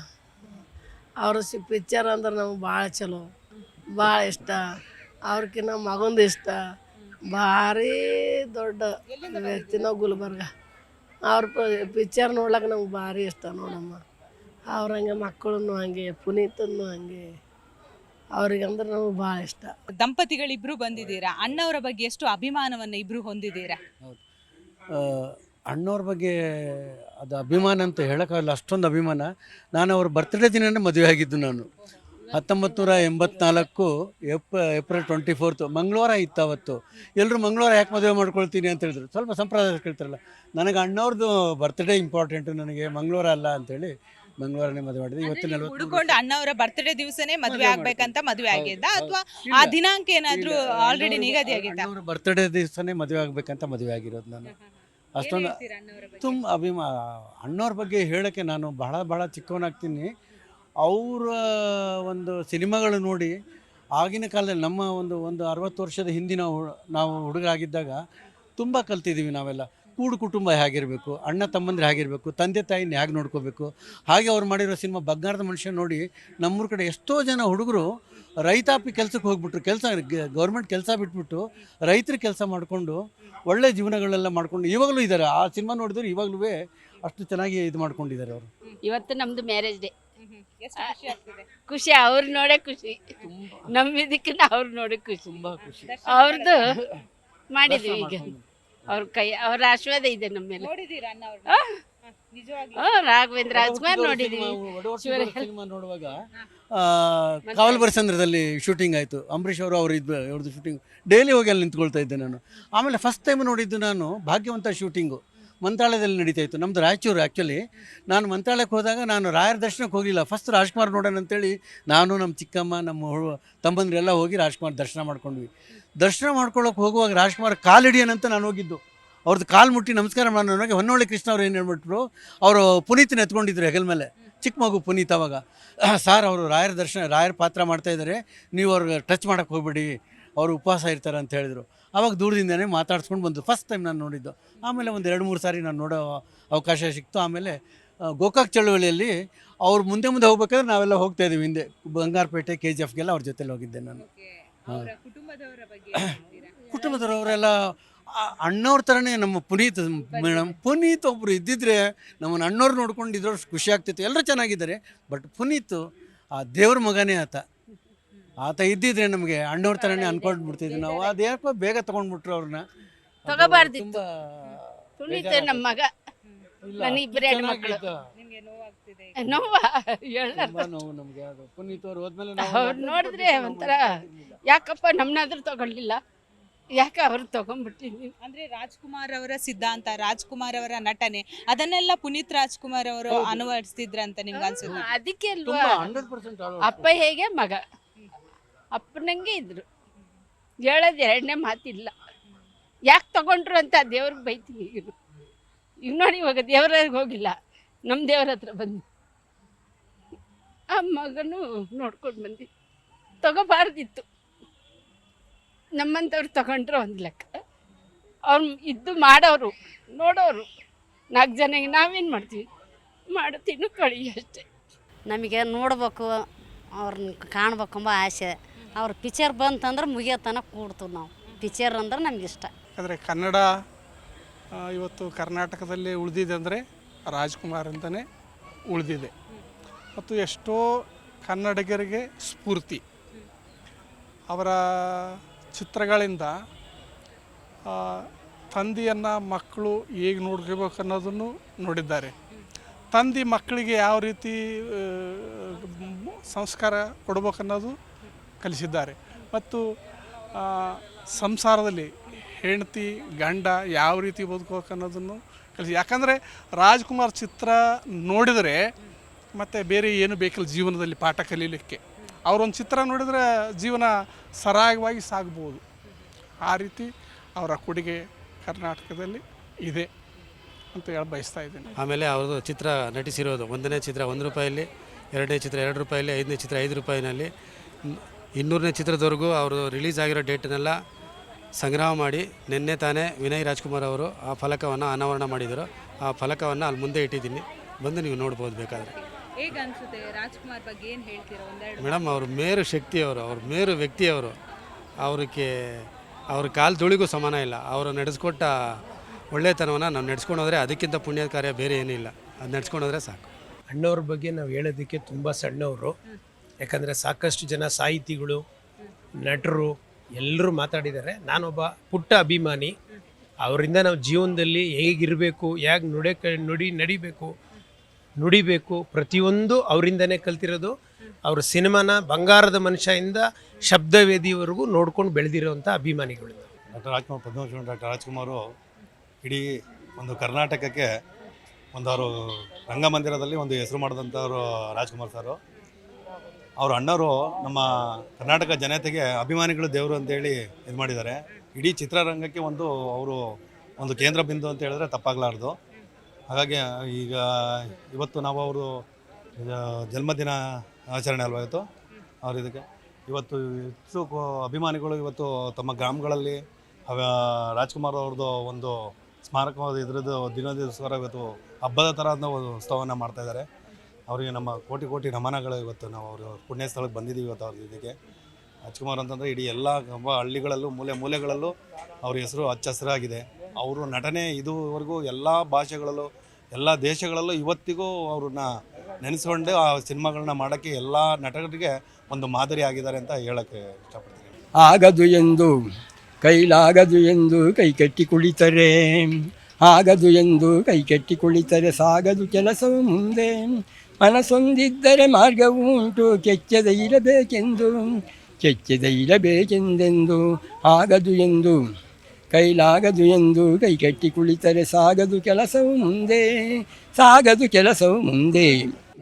ಅವ್ರ ಪಿಕ್ಚರ್ ಅಂದ್ರೆ ನಮ್ಗೆ ಭಾಳ ಚಲೋ, ಭಾಳ ಇಷ್ಟ. ಅವ್ರಕಿನ್ನ ಮಗಂದು ಇಷ್ಟ. ಭಾರಿ ದೊಡ್ಡ ವ್ಯಕ್ತಿ ನಾವು ಗುಲ್ಬರ್ಗ. ಅವ್ರ ಪಿಕ್ಚರ್ ನೋಡ್ಲಿಕ್ಕೆ ನಮ್ಗೆ ಭಾರಿ ಇಷ್ಟ ನೋಡಮ್ಮ. ಅವ್ರಂಗೆ ಮಕ್ಕಳನ್ನು ಹಂಗೆ, ಪುನೀತನ್ನು ಹಂಗೆ. ಅವ್ರಿಗಂದ್ರೆ ನಮಗೆ ಭಾಳ ಇಷ್ಟ. ದಂಪತಿಗಳಿಬ್ರು ಬಂದಿದ್ದೀರಾ, ಅಣ್ಣವರ ಬಗ್ಗೆ ಎಷ್ಟು ಅಭಿಮಾನವನ್ನು ಇಬ್ರು ಹೊಂದಿದ್ದೀರಾ? ಅಣ್ಣವ್ರ ಬಗ್ಗೆ ಅದು ಅಭಿಮಾನ ಅಂತ ಹೇಳೋಕ್ಕಾಗಲ್ಲ, ಅಷ್ಟೊಂದು ಅಭಿಮಾನ. ನಾನು ಅವ್ರ ಬರ್ತ್ಡೇ ದಿನನೇ ಮದುವೆ ಆಗಿದ್ದು. ನಾನು 1984 ಏಪ್ರಿಲ್ 24 ಮಂಗಳವಾರ ಇತ್ತು. ಅವತ್ತು ಎಲ್ಲರೂ ಮಂಗಳವಾರ ಯಾಕೆ ಮದುವೆ ಮಾಡ್ಕೊಳ್ತೀನಿ ಅಂತ ಹೇಳಿದ್ರು. ಸ್ವಲ್ಪ ಸಂಪ್ರದಾಯ ಕೇಳ್ತಾರಲ್ಲ. ನನಗೆ ಅಣ್ಣವ್ರದ್ದು ಬರ್ತ್ಡೇ ಇಂಪಾರ್ಟೆಂಟು, ನನಗೆ ಮಂಗಳವಾರ ಅಲ್ಲ ಅಂತೇಳಿ ಮಂಗಳವಾರನೇ ಮದುವೆ ಮಾಡಿದೆ. ಇವತ್ತು 40 ಹುಡುಕೊಂಡು ಅಣ್ಣವರ ಬರ್ತ್ಡೇ ದಿವಸನೇ ಮದುವೆ ಆಗ್ಬೇಕಂತ ಮದುವೆ ಆಗಿದ್ದ, ಅಥವಾ ಆ ದಿನಾಂಕ ಏನಾದರೂ ಆಲ್ರೆಡಿ ನಿಗದಿ ಆಗಿದ್ದ? ಅವ್ರ ಬರ್ತ್ಡೇ ದಿವಸನೇ ಮದುವೆ ಆಗಬೇಕಂತ ಮದುವೆ ಆಗಿರೋದು ನಾನು. ಅಷ್ಟೊಂದು ತುಂಬ ಅಣ್ಣವ್ರ ಬಗ್ಗೆ ಹೇಳೋಕ್ಕೆ ನಾನು ಬಹಳ ಚಿಕ್ಕವನಾಗ್ತೀನಿ. ಅವರ ಒಂದು ಸಿನಿಮಾಗಳು ನೋಡಿ ಆಗಿನ ಕಾಲದಲ್ಲಿ ನಮ್ಮ ಒಂದು 60 ವರ್ಷದ ಹಿಂದಿನ ನಾವು ಹುಡುಗರಾಗಿದ್ದಾಗ ತುಂಬ ಕಲ್ತಿದ್ದೀವಿ ನಾವೆಲ್ಲ. ಕೂಡು ಕುಟುಂಬ ಹೇಗಿರಬೇಕು, ಅಣ್ಣ ತಮ್ಮಂದ್ರೆ ಹೇಗಿರಬೇಕು, ತಂದೆ ತಾಯಿನ ಹೇಗೆ ನೋಡ್ಕೋಬೇಕು, ಹಾಗೆ ಅವ್ರು ಮಾಡಿರೋ ಸಿನಿಮಾ ಬಂಗಾರದ ಮನುಷ್ಯ ನೋಡಿ ನಮ್ಮೂರ ಕಡೆ ಎಷ್ಟೋ ಜನ ಹುಡುಗರು ರೈತಾಪಿ ಕೆಲಸಕ್ಕೆ ಹೋಗ್ಬಿಟ್ರು. ಗೌರ್ಮೆಂಟ್ ಕೆಲಸ ಬಿಟ್ಬಿಟ್ಟು ರೈತರ ಕೆಲಸ ಮಾಡಿಕೊಂಡು ಒಳ್ಳೆ ಜೀವನಗಳೆಲ್ಲ ಮಾಡ್ಕೊಂಡು ಇವಾಗಲೂ ಇದ್ದಾರೆ. ಆ ಸಿನಿಮಾ ನೋಡಿದ್ರೆ ಇವಾಗಲೂ ಅಷ್ಟು ಚೆನ್ನಾಗಿ ಇದು ಮಾಡ್ಕೊಂಡಿದ್ದಾರೆ ಅವರು. ಇವತ್ತು ನಮ್ದು ಮ್ಯಾರೇಜ್ ಡೇ. ಎಷ್ಟು ಖುಷಿ ಆಗ್ತಿದೆ? ಖುಷಿ, ಅವ್ರು ನೋಡೇ ಖುಷಿ, ನಮ್ಮಿದಕ್ಕಿಂತ ಅವ್ರು ನೋಡಿ ಖುಷಿ. ತುಂಬ ಖುಷಿ. ಅವ್ರದ್ದು ಮಾಡಿದ್ವಿ ಈಗ, ಅವ್ರ ಕೈ, ಅವ್ರ ಆಶೀರ್ವಾದ ಇದೆ ನಮ್ಮ ಮೇಲೆ. ನೋಡಿದೀರಾ ಅಣ್ಣ ಅವ್ರನ್ನ? ನಿಜವಾಗ್ಲೂ ರಾಘವೇಂದ್ರ ರಾಜ್ಕುಮಾರ್ ನೋಡಿದ್ವಿ. ಸಿನಿಮಾ ನೋಡುವಾಗ ಕಾವಲ್ ಬರಸಂದ್ರದಲ್ಲಿ ಶೂಟಿಂಗ್ ಆಯಿತು. ಅಂಬರೀಷ್ ಅವರು ಅವ್ರದ್ದು ಶೂಟಿಂಗ್ ಡೈಲಿ ಹೋಗಿ ಅಲ್ಲಿ ನಿಂತ್ಕೊಳ್ತಾ ಇದ್ದೆ ನಾನು. ಆಮೇಲೆ ಫಸ್ಟ್ ಟೈಮ್ ನೋಡಿದ್ದು ನಾನು ಭಾಗ್ಯವಂತ ಶೂಟಿಂಗು ಮಂತ್ರಾಲಯದಲ್ಲಿ ನಡೀತಾ ಇತ್ತು. ನಮ್ಮದು ರಾಯಚೂರು ಆ್ಯಕ್ಚುಲಿ. ನಾನು ಮಂತ್ರಾಲಯಕ್ಕೆ ಹೋದಾಗ ನಾನು ರಾಯರ ದರ್ಶನಕ್ಕೆ ಹೋಗಲಿಲ್ಲ. ಫಸ್ಟ್ ರಾಜ್ಕುಮಾರ್ ನೋಡೋಣ ಅಂತೇಳಿ ನಾನು, ನಮ್ಮ ಚಿಕ್ಕಮ್ಮ, ನಮ್ಮ ತಮ್ಮಂದ್ರೆಲ್ಲ ಹೋಗಿ ರಾಜ್ಕುಮಾರ್ ದರ್ಶನ ಮಾಡ್ಕೊಂಡ್ವಿ. ದರ್ಶನ ಮಾಡ್ಕೊಳ್ಳೋಕೆ ಹೋಗುವಾಗ ರಾಜ್ಕುಮಾರ್ ಕಾಲು ಹಿಡಿಯೋಣಂತ ನಾನು ಹೋಗಿದ್ದು. ಅವ್ರದ್ದು ಕಾಲು ಮುಟ್ಟಿ ನಮಸ್ಕಾರ ಮಾಡೋವಾಗ ಹೊನ್ನೊಳ್ಳಿ ಕೃಷ್ಣ ಅವ್ರು ಏನು ಹೇಳ್ಬಿಟ್ರು, ಅವರು ಪುನೀತನ ಎತ್ಕೊಂಡಿದ್ರು ಹೆಗಲ ಮೇಲೆ, ಚಿಕ್ಕ ಮಗು ಪುನೀತ್. ಅವಾಗ ಸಾರ್ ಅವರು ರಾಯರ ಪಾತ್ರ ಮಾಡ್ತಾಯಿದ್ದಾರೆ, ನೀವು ಅವ್ರಿಗೆ ಟಚ್ ಮಾಡೋಕ್ಕೆ ಹೋಗ್ಬೇಡಿ, ಅವರು ಉಪವಾಸ ಇರ್ತಾರೆ ಅಂತ ಹೇಳಿದರು. ಆವಾಗ ದೂರದಿಂದನೇ ಮಾತಾಡ್ಸ್ಕೊಂಡು ಬಂದು ಫಸ್ಟ್ ಟೈಮ್ ನಾನು ನೋಡಿದ್ದು. ಆಮೇಲೆ ಒಂದು 2-3 ಸಾರಿ ನಾನು ನೋಡೋ ಅವಕಾಶ ಸಿಕ್ತು. ಆಮೇಲೆ ಗೋಕಾಕ್ ಚಳುವಳಿಯಲ್ಲಿ ಅವ್ರು ಮುಂದೆ ಹೋಗ್ಬೇಕಾದ್ರೆ ನಾವೆಲ್ಲ ಹೋಗ್ತಾ ಇದ್ದೀವಿ ಹಿಂದೆ, ಬಂಗಾರಪೇಟೆ KGFಗೆಲ್ಲ ಅವ್ರ ಜೊತೆಲಿ ಹೋಗಿದ್ದೆ ನಾನು. ಅವರ ಕುಟುಂಬದವರ ಬಗ್ಗೆ ಏನ್ ಹೇಳ್ತೀರಾ? ಕುಟುಂಬದವರೆಲ್ಲ ಅಣ್ಣವ್ರ ಥರನೇ ನಮ್ಮ ಪುನೀತ್ ಮೇಡಮ್. ಪುನೀತ್ ಒಬ್ಬರು ಇದ್ದಿದ್ರೆ ನಮ್ಮನ್ನು ಅಣ್ಣವ್ರು ನೋಡ್ಕೊಂಡಿದ್ರು ಖುಷಿ ಆಗ್ತಿತ್ತು. ಎಲ್ಲರೂ ಚೆನ್ನಾಗಿದ್ದಾರೆ, ಬಟ್ ಪುನೀತ್ ಆ ದೇವ್ರ ಮಗನೇ ಆತ ಇದ್ದಿದ್ರೆ ನಮಗೆ ಅಣ್ಣವ್ರ ಥರನೇ ಅನ್ಕೊಂಡು ಬಿಡ್ತಿದ್ವಿ ನಾವು. ಅದು ಯಾಕೋ ಬೇಗ ತೊಗೊಂಡ್ಬಿಟ್ರು ಅವ್ರನ್ನ. ತಗೋಬಾರ್ದಿತ್ತು. ಪುನೀತ್ ನಮ್ಮ ಮಗ, ನನಗಿಬ್ಬರೇ ಹೆಣ್ಮಕ್ಳು. ನಿಮ್ಗೆ ನೋವಾಗ್ತಿದೆ? ನೋವ ಹೇಳಲ್ಲ. ನೋವು ನಮಗೆ. ಅದು ಪುನೀತ್ ಅವ್ರು ಹೋದ್ಮೇಲೆ ಅವ್ರು ನೋಡಿದ್ರೆ ಒಂಥರ ಯಾಕಪ್ಪ ನಮ್ಮನ್ನಾದ್ರೂ ತಗೊಳ್ಳಿಲ್ಲ, ಯಾಕೆ ಅವ್ರು ತಗೊಂಡ್ಬಿಟ್ಟಿದ್ವಿ. ಅಂದ್ರೆ ರಾಜ್ಕುಮಾರ್ ಅವರ ಸಿದ್ಧಾಂತ, ರಾಜ್ಕುಮಾರ್ ಅವರ ನಟನೆ, ಅದನ್ನೆಲ್ಲ ಪುನೀತ್ ರಾಜ್ಕುಮಾರ್ ಅವರು ಅನುವರ್ತಿದ್ರಂತ ನಿಮ್ಗೆ ಅನ್ಸುತ್ತೆ? ಅದಕ್ಕೆ ಅಲ್ವಾ 100% ಅಪ್ಪ ಹೇಗೆ ಮಗ ಅಪ್ಪನಂಗೆ ಇದ್ರು. ಹೇಳೋದು ಎರಡನೇ ಮಾತಿಲ್ಲ. ಯಾಕೆ ತಗೊಂಡ್ರು ಅಂತ ದೇವ್ರಿಗೆ ಬೈತೀವಿ. ಈಗ ನೋಡಿ, ಇವಾಗ ದೇವ್ರಿಗೆ ಹೋಗಿಲ್ಲ, ನಮ್ಮ ದೇವ್ರ ಹತ್ರ ಬಂದು ಆ ಮಗನು ನೋಡ್ಕೊಂಡು ಬಂದು ತಗೋಬಾರ್ದಿತ್ತು. ನಮ್ಮಂಥವ್ರು ತಗೊಂಡ್ರೆ ಒಂದು ಲೆಕ್ಕ, ಅವ್ರು ಇದ್ದು ಮಾಡೋರು ನೋಡೋರು 4 ಜನಕ್ಕೆ ನಾವೇನು ಮಾಡ್ತೀವಿ, ಮಾಡ್ತೀನಿ ಕಳಿ ಅಷ್ಟೇ. ನಮಗೆ ನೋಡ್ಬೇಕು, ಅವ್ರನ್ನ ಕಾಣ್ಬೇಕೆಂಬ ಆಸೆ. ಅವ್ರ ಪಿಕ್ಚರ್ ಬಂತಂದ್ರೆ ಮುಗಿಯೋತನ ಕೂಡ್ತೀವಿ ನಾವು. ಪಿಕ್ಚರ್ ಅಂದ್ರೆ ನಮ್ಗೆ ಇಷ್ಟ. ಯಾಕಂದರೆ ಕನ್ನಡ ಇವತ್ತು ಕರ್ನಾಟಕದಲ್ಲಿ ಉಳಿದಿದೆ ಅಂದರೆ ರಾಜ್ಕುಮಾರ್ ಅಂತಲೇ ಉಳಿದಿದೆ. ಮತ್ತು ಎಷ್ಟೋ ಕನ್ನಡಿಗರಿಗೆ ಸ್ಫೂರ್ತಿ ಅವರ ಚಿತ್ರಗಳಿಂದ. ತಂದೆಯನ್ನು ಮಕ್ಕಳು ಹೇಗೆ ನೋಡ್ಕೋಬೇಕು ಅನ್ನೋದನ್ನು ನೋಡಿದ್ದಾರೆ. ತಂದೆ ಮಕ್ಕಳಿಗೆ ಯಾವ ರೀತಿ ಸಂಸ್ಕಾರ ಕೊಡ್ಬೇಕನ್ನೋದು ಕಲಿಸಿದ್ದಾರೆ. ಮತ್ತು ಸಂಸಾರದಲ್ಲಿ ಹೆಂಡತಿ ಗಂಡ ಯಾವ ರೀತಿ ಬದುಕಬೇಕು ಅನ್ನೋದನ್ನು ಕಲಿಸಿ. ಯಾಕಂದರೆ ರಾಜ್ಕುಮಾರ್ ಚಿತ್ರ ನೋಡಿದರೆ ಮತ್ತು ಬೇರೆ ಏನು ಬೇಕಿಲ್ಲ ಜೀವನದಲ್ಲಿ ಪಾಠ ಕಲೀಲಿಕ್ಕೆ. ಅವರೊಂದು ಚಿತ್ರ ನೋಡಿದರೆ ಜೀವನ ಸರಾಗವಾಗಿ ಸಾಗ್ಬೋದು. ಆ ರೀತಿ ಅವರ ಕೊಡುಗೆ ಕರ್ನಾಟಕದಲ್ಲಿ ಇದೆ ಅಂತ ಹೇಳಿ ಬಯಸ್ತಾ ಇದ್ದೀನಿ. ಆಮೇಲೆ ಅವ್ರದ್ದು ಚಿತ್ರ ನಟಿಸಿರೋದು 1ನೇ ಚಿತ್ರ 1 ರೂಪಾಯಲ್ಲಿ, 2ನೇ ಚಿತ್ರ 2 ರೂಪಾಯಲ್ಲಿ, 5ನೇ ಚಿತ್ರ 5 ರೂಪಾಯಿನಲ್ಲಿ, 200ನೇ ಚಿತ್ರದವರೆಗೂ ಅವರು ರಿಲೀಸ್ ಆಗಿರೋ ಡೇಟನ್ನೆಲ್ಲ ಸಂಗ್ರಹ ಮಾಡಿ ನಿನ್ನೆ ತಾನೇ ವಿನಯ್ ರಾಜ್ಕುಮಾರ್ ಅವರು ಆ ಫಲಕವನ್ನು ಅನಾವರಣ ಮಾಡಿದರು. ಆ ಫಲಕವನ್ನು ಅಲ್ಲಿ ಮುಂದೆ ಇಟ್ಟಿದ್ದೀನಿ, ಬಂದು ನೀವು ನೋಡ್ಬೋದು ಬೇಕಾದರೆ. ಹೇಗೆ ಅನ್ಸುತ್ತೆ ರಾಜ್ಕುಮಾರ್ ಬಗ್ಗೆ ಏನು ಹೇಳ್ತೀರಾ? ಮೇಡಮ್, ಅವ್ರ ಮೇರು ಶಕ್ತಿಯವರು, ಅವ್ರ ಮೇರು ವ್ಯಕ್ತಿಯವರು. ಅವ್ರ ಕಾಲು ಧೂಳಿಗೂ ಸಮಾನ ಇಲ್ಲ. ಅವರು ನಡೆಸ್ಕೊಟ್ಟ ಒಳ್ಳೆತನವನ್ನು ನಾವು ನಡೆಸ್ಕೊಂಡು ಹೋದರೆ ಅದಕ್ಕಿಂತ ಪುಣ್ಯದ ಕಾರ್ಯ ಬೇರೆ ಏನಿಲ್ಲ. ಅದು ನಡೆಸ್ಕೊಂಡು ಹೋದರೆ ಸಾಕು. ಅಣ್ಣವ್ರ ಬಗ್ಗೆ ನಾವು ಹೇಳೋದಕ್ಕೆ ತುಂಬ ಸಣ್ಣವರು. ಯಾಕಂದರೆ ಸಾಕಷ್ಟು ಜನ ಸಾಹಿತಿಗಳು, ನಟರು ಎಲ್ಲರೂ ಮಾತಾಡಿದ್ದಾರೆ. ನಾನೊಬ್ಬ ಪುಟ್ಟ ಅಭಿಮಾನಿ. ಅವರಿಂದ ನಾವು ಜೀವನದಲ್ಲಿ ಹೇಗಿರಬೇಕು, ಹೇಗೆ ನುಡಿಬೇಕು ಪ್ರತಿಯೊಂದು ಅವರಿಂದನೇ ಕಲ್ತಿರೋದು. ಅವ್ರ ಸಿನಿಮಾನ ಬಂಗಾರದ ಮನುಷ್ಯದಿಂದ ಶಬ್ದವೇದಿವರೆಗೂ ನೋಡ್ಕೊಂಡು ಬೆಳೆದಿರೋವಂಥ ಅಭಿಮಾನಿಗಳು. ಡಾಕ್ಟರ್ ರಾಜ್ಕುಮಾರ್, ಪದ್ಮಭೂಷಣ ಡಾಕ್ಟರ್ ರಾಜ್ಕುಮಾರು ಇಡೀ ಒಂದು ಕರ್ನಾಟಕಕ್ಕೆ ಅವರು ರಂಗಮಂದಿರದಲ್ಲಿ ಒಂದು ಹೆಸರು ಮಾಡಿದಂಥವ್ರು ರಾಜ್ಕುಮಾರ್ ಸರು. ಅವ್ರ ಅಣ್ಣವರು ನಮ್ಮ ಕರ್ನಾಟಕ ಜನತೆಗೆ ಅಭಿಮಾನಿಗಳು ದೇವರು ಅಂತೇಳಿ ಇದು ಮಾಡಿದ್ದಾರೆ. ಇಡೀ ಚಿತ್ರರಂಗಕ್ಕೆ ಅವರು ಒಂದು ಕೇಂದ್ರ ಬಿಂದು ಅಂತ ಹೇಳಿದ್ರೆ ತಪ್ಪಾಗಲಾರ್ದು. ಹಾಗಾಗಿ ಈಗ ಇವತ್ತು ನಾವು ಅವರು ಜನ್ಮದಿನ ಆಚರಣೆ ಅಲ್ವಾ ಇವತ್ತು ಇದಕ್ಕೆ. ಇವತ್ತು ಹೆಚ್ಚು ಅಭಿಮಾನಿಗಳು ಇವತ್ತು ತಮ್ಮ ಗ್ರಾಮಗಳಲ್ಲಿ ರಾಜ್ಕುಮಾರ್ ಅವ್ರದ್ದು ಒಂದು ಸ್ಮಾರಕವಾದ ಇದ್ರದ್ದು ದಿನೋತ್ಸವ ಇವತ್ತು ಹಬ್ಬದ ಥರ ನಾವು ಉತ್ಸವವನ್ನು ಮಾಡ್ತಾಯಿದ್ದಾರೆ. ಅವರಿಗೆ ನಮ್ಮ ಕೋಟಿ ಕೋಟಿ ನಮನಗಳು. ಇವತ್ತು ನಾವು ಅವರು ಪುಣ್ಯ ಸ್ಥಳಕ್ಕೆ ಬಂದಿದ್ದೀವಿ ಇವತ್ತು ಅವ್ರ ಇದಕ್ಕೆ. ರಾಜ್ಕುಮಾರ್ ಅಂತಂದರೆ ಇಡೀ ಎಲ್ಲ ಹಳ್ಳಿಗಳಲ್ಲೂ ಮೂಲೆ ಮೂಲೆಗಳಲ್ಲೂ ಅವ್ರ ಹೆಸರು ಹಚ್ಚ-ಹಸಿರಾಗಿದೆ. ಅವರು ನಟನೆ ಇದುವರೆಗೂ ಎಲ್ಲ ಭಾಷೆಗಳಲ್ಲೂ ಎಲ್ಲ ದೇಶಗಳಲ್ಲೂ ಇವತ್ತಿಗೂ ಅವ್ರನ್ನ ನೆನೆಸ್ಕೊಂಡೆ ಆ ಸಿನಿಮಾಗಳನ್ನ ಮಾಡೋಕ್ಕೆ ಎಲ್ಲ ನಟರಿಗೆ ಒಂದು ಮಾದರಿ ಆಗಿದ್ದಾರೆ ಅಂತ ಹೇಳೋಕ್ಕೆ ಇಷ್ಟಪಡ್ತೀನಿ. ಆಗದು ಎಂದು ಕೈಲಾಗದು ಎಂದು ಕೈಕಟ್ಟಿ ಕುಳಿತರೆ, ಆಗದು ಎಂದು ಕೈಕಟ್ಟಿ ಕುಳಿತರೆ ಸಾಗದು ಕೆಲಸವು ಮುಂದೆ. ಮನಸ್ಸೊಂದಿದ್ದರೆ ಮಾರ್ಗವು ಉಂಟು, ಕೆಚ್ಚದೆ ಇರಬೇಕೆಂದು ಕೆಚ್ಚದೆ ಇರಬೇಕೆಂದೆಂದು. ಆಗದು ಎಂದು ಕೈಲಾಗದು ಎಂದು ಕೈಕಟ್ಟಿ ಕುಳಿತರೆ ಸಾಗದು ಕೆಲಸವು ಮುಂದೆ, ಸಾಗದು ಕೆಲಸವು ಮುಂದೆ.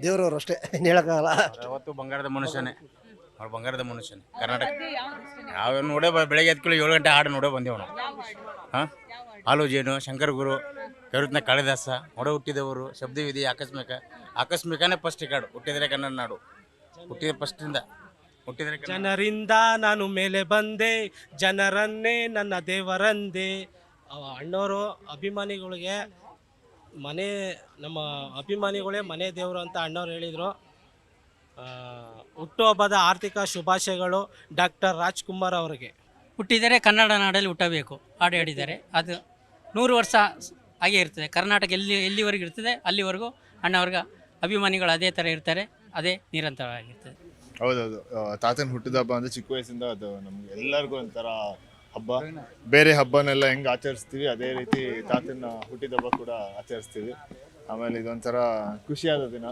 ದೇವರವರು ಅಷ್ಟೇ, ಹೇಳೋಕ್ಕಾಗಲ್ಲ. ಯಾವತ್ತು ಬಂಗಾರದ ಮನುಷ್ಯನೇ, ಅವ್ರು ಬಂಗಾರದ ಮನುಷ್ಯನೇ. ಕರ್ನಾಟಕ ಯಾವ ನೋಡೇ ಬೆಳಗ್ಗೆ ಎದ್ಕೊಳ್ಳಿ 7 ಗಂಟೆ ಹಾಡು ನೋಡೋ ಬಂದೇವು ನಾವು. ಹಾಂ, ಆಲೋಜೇನು, ಶಂಕರ್ ಗುರು, ಕವಿರತ್ನ ಕಾಳಿದಾಸ, ಒಡ ಹುಟ್ಟಿದವರು, ಶಬ್ದವಿಧಿ, ಆಕಸ್ಮಿಕನೇ ಫಸ್ಟ್ ಕಾಡು. ಹುಟ್ಟಿದರೆ ಕನ್ನಡ ನಾಡು, ಹುಟ್ಟಿದ ಫಸ್ಟಿಂದ ಹುಟ್ಟಿದರೆ ಜನರಿಂದ ನಾನು ಮೇಲೆ ಬಂದೆ, ಜನರನ್ನೇ ನನ್ನ ದೇವರಂದೆ. ಅಣ್ಣವರು ಅಭಿಮಾನಿಗಳಿಗೆ ನಮ್ಮ ಅಭಿಮಾನಿಗಳೇ ಮನೆ ದೇವರು ಅಂತ ಅಣ್ಣವ್ರು ಹೇಳಿದರು. ಹುಟ್ಟುಹಬ್ಬದ ಆರ್ಥಿಕ ಶುಭಾಶಯಗಳು ಡಾಕ್ಟರ್ ರಾಜ್ಕುಮಾರ್ ಅವರಿಗೆ. ಹುಟ್ಟಿದರೆ ಕನ್ನಡ ನಾಡಲ್ಲಿ ಹುಟ್ಟಬೇಕು ಹಾಡು ಹೇಳಿದ್ದಾರೆ. ಅದು 100 ವರ್ಷ ಹಾಗೆ ಇರ್ತದೆ. ಕರ್ನಾಟಕ ಎಲ್ಲಿವರೆಗೂ ಇರ್ತದೆ ಅಲ್ಲಿವರೆಗೂ ಅಣ್ಣವ್ರಿಗೆ ಅಭಿಮಾನಿಗಳು ಅದೇ ಥರ ಇರ್ತಾರೆ, ಅದೇ ನಿರಂತರವಾಗಿರ್ತದೆ. ಹೌದೌದು, ತಾತನ ಹುಟ್ಟಿದ ಹಬ್ಬ ಅಂದರೆ ಚಿಕ್ಕ ವಯಸ್ಸಿಂದ ಅದು ನಮ್ಗೆ ಎಲ್ಲರಿಗೂ ಒಂಥರ ಹಬ್ಬ. ಬೇರೆ ಹಬ್ಬನೆಲ್ಲ ಹೆಂಗೆ ಆಚರಿಸ್ತೀವಿ ಅದೇ ರೀತಿ ತಾತನ ಹುಟ್ಟಿದ ಹಬ್ಬ ಕೂಡ ಆಚರಿಸ್ತೀವಿ. ಆಮೇಲೆ ಇದೊಂಥರ ಖುಷಿಯಾದ ದಿನ.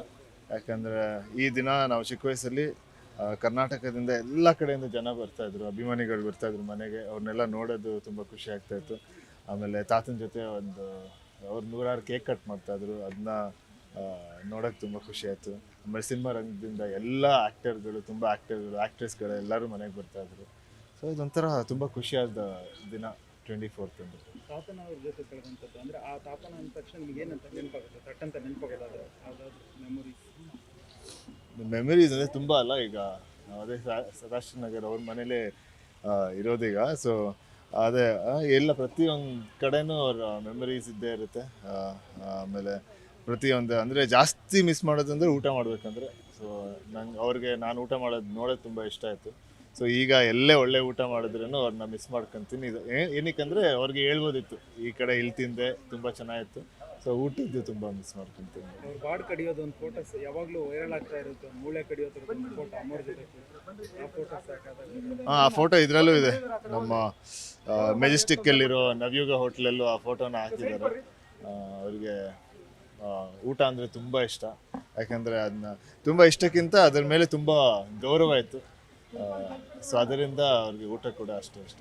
ಯಾಕಂದರೆ ಈ ದಿನ ನಾವು ಚಿಕ್ಕ ವಯಸ್ಸಲ್ಲಿ ಕರ್ನಾಟಕದಿಂದ ಎಲ್ಲ ಕಡೆಯಿಂದ ಜನ ಬರ್ತಾಯಿದ್ರು, ಅಭಿಮಾನಿಗಳು ಬರ್ತಾಯಿದ್ರು ಮನೆಗೆ. ಅವ್ರನ್ನೆಲ್ಲ ನೋಡೋದು ತುಂಬ ಖುಷಿ ಆಗ್ತಾಯಿತ್ತು. ಆಮೇಲೆ ತಾತನ ಜೊತೆ ಅವ್ರು 100 ಕೇಕ್ ಕಟ್ ಮಾಡ್ತಾಯಿದ್ರು, ಅದನ್ನ ನೋಡೋಕ್ಕೆ ತುಂಬ ಖುಷಿ ಆಯಿತು. ಆಮೇಲೆ ಸಿನಿಮಾ ರಂಗದಿಂದ ಎಲ್ಲ ಆ್ಯಕ್ಟರ್ಗಳು, ತುಂಬ ಆ್ಯಕ್ಟ್ರೆಸ್ಗಳು ಎಲ್ಲರೂ ಮನೆಗೆ ಬರ್ತಾಯಿದ್ರು. ಸೊ ಇದೊಂಥರ ತುಂಬ ಖುಷಿಯಾದ ದಿನ 24th ಅಂದ್ರೆ. ತಾತನ ಅವ್ರ ಜೊತೆ ಕಳೆದಂಥದ್ದು ಅಂದರೆ ಆ ತಾತನ ಅಂದ ತಕ್ಷಣ ನಿಮ್ಗೆ ಏನಂತ ನೆನಪಾಗುತ್ತೆ, ತಟ್ಟಂತ ನೆನಪಾಗೋದಾದ್ರೆ ಯಾವುದಾದ್ರು ಮೆಮೊರೀಸ್ ಅಂದರೆ ತುಂಬ ಅಲ್ಲ. ಈಗ ಅದೇ ಸದಾಶಿವ ನಗರ್ ಅವ್ರ ಮನೇಲೇ ಇರೋದೀಗ. ಸೊ ಅದೇ ಎಲ್ಲ ಪ್ರತಿಯೊಂದು ಕಡೆನೂ ಅವ್ರ ಮೆಮೊರೀಸ್ ಇದ್ದೇ ಇರುತ್ತೆ. ಆಮೇಲೆ ಪ್ರತಿಯೊಂದು ಅಂದರೆ ಜಾಸ್ತಿ ಮಿಸ್ ಮಾಡೋದಂದ್ರೆ ಊಟ ಮಾಡಬೇಕಂದ್ರೆ. ಸೊ ಅವ್ರಿಗೆ ನಾನು ಊಟ ನೋಡೋದು ತುಂಬ ಇಷ್ಟ ಆಯಿತು. ಸೊ ಈಗ ಎಲ್ಲೇ ಒಳ್ಳೆ ಊಟ ಮಾಡಿದ್ರೂ ಅವ್ರನ್ನ ಮಿಸ್ ಮಾಡ್ಕೊತೀನಿ. ಇದು ಏನಕ್ಕಂದರೆ ಅವ್ರಿಗೆ ಹೇಳ್ಬೋದಿತ್ತು, ಈ ಕಡೆ ಇಲ್ಲಿ ತಿಂದೆ ತುಂಬ ಚೆನ್ನಾಗಿತ್ತು. ಸೊ ಊಟದ್ದು ತುಂಬ ಮಿಸ್ ಮಾಡ್ಕೊತೀನಿ. ಅವ್ರು ಬಾಡ್ ಕಡಿಯೋದು ಒಂದು ಫೋಟೋಸ್ ಯಾವಾಗಲೂ ವೈರಲ್ ಆಗ್ತಾ ಇರುತ್ತೆ, ಮೂಳೆ ಕಡಿಯೋದ್ರ ಒಂದು ಫೋಟೋ ಅಮ್ಮವ್ರ ಜೊತೆ. ಆ ಫೋಟೋಸ್ ಹಾಂ, ಆ ಫೋಟೋ ಇದರಲ್ಲೂ ಇದೆ. ನಮ್ಮ ಮೆಜೆಸ್ಟಿಕ್ಕಲ್ಲಿರೋ ನವಯುಗ ಹೋಟ್ಲಲ್ಲೂ ಆ ಫೋಟೋನ ಹಾಕಿದ್ದಾರೆ. ಅವ್ರಿಗೆ ಊಟ ಅಂದರೆ ತುಂಬ ಇಷ್ಟ. ಯಾಕಂದರೆ ಅದನ್ನ ತುಂಬ ಇಷ್ಟಕ್ಕಿಂತ ಅದ್ರ ಮೇಲೆ ತುಂಬ ಗೌರವ ಇತ್ತು. ಸೊ ಅದರಿಂದ ಅವ್ರಿಗೆ ಊಟ ಕೂಡ ಅಷ್ಟೇ ಇಷ್ಟ.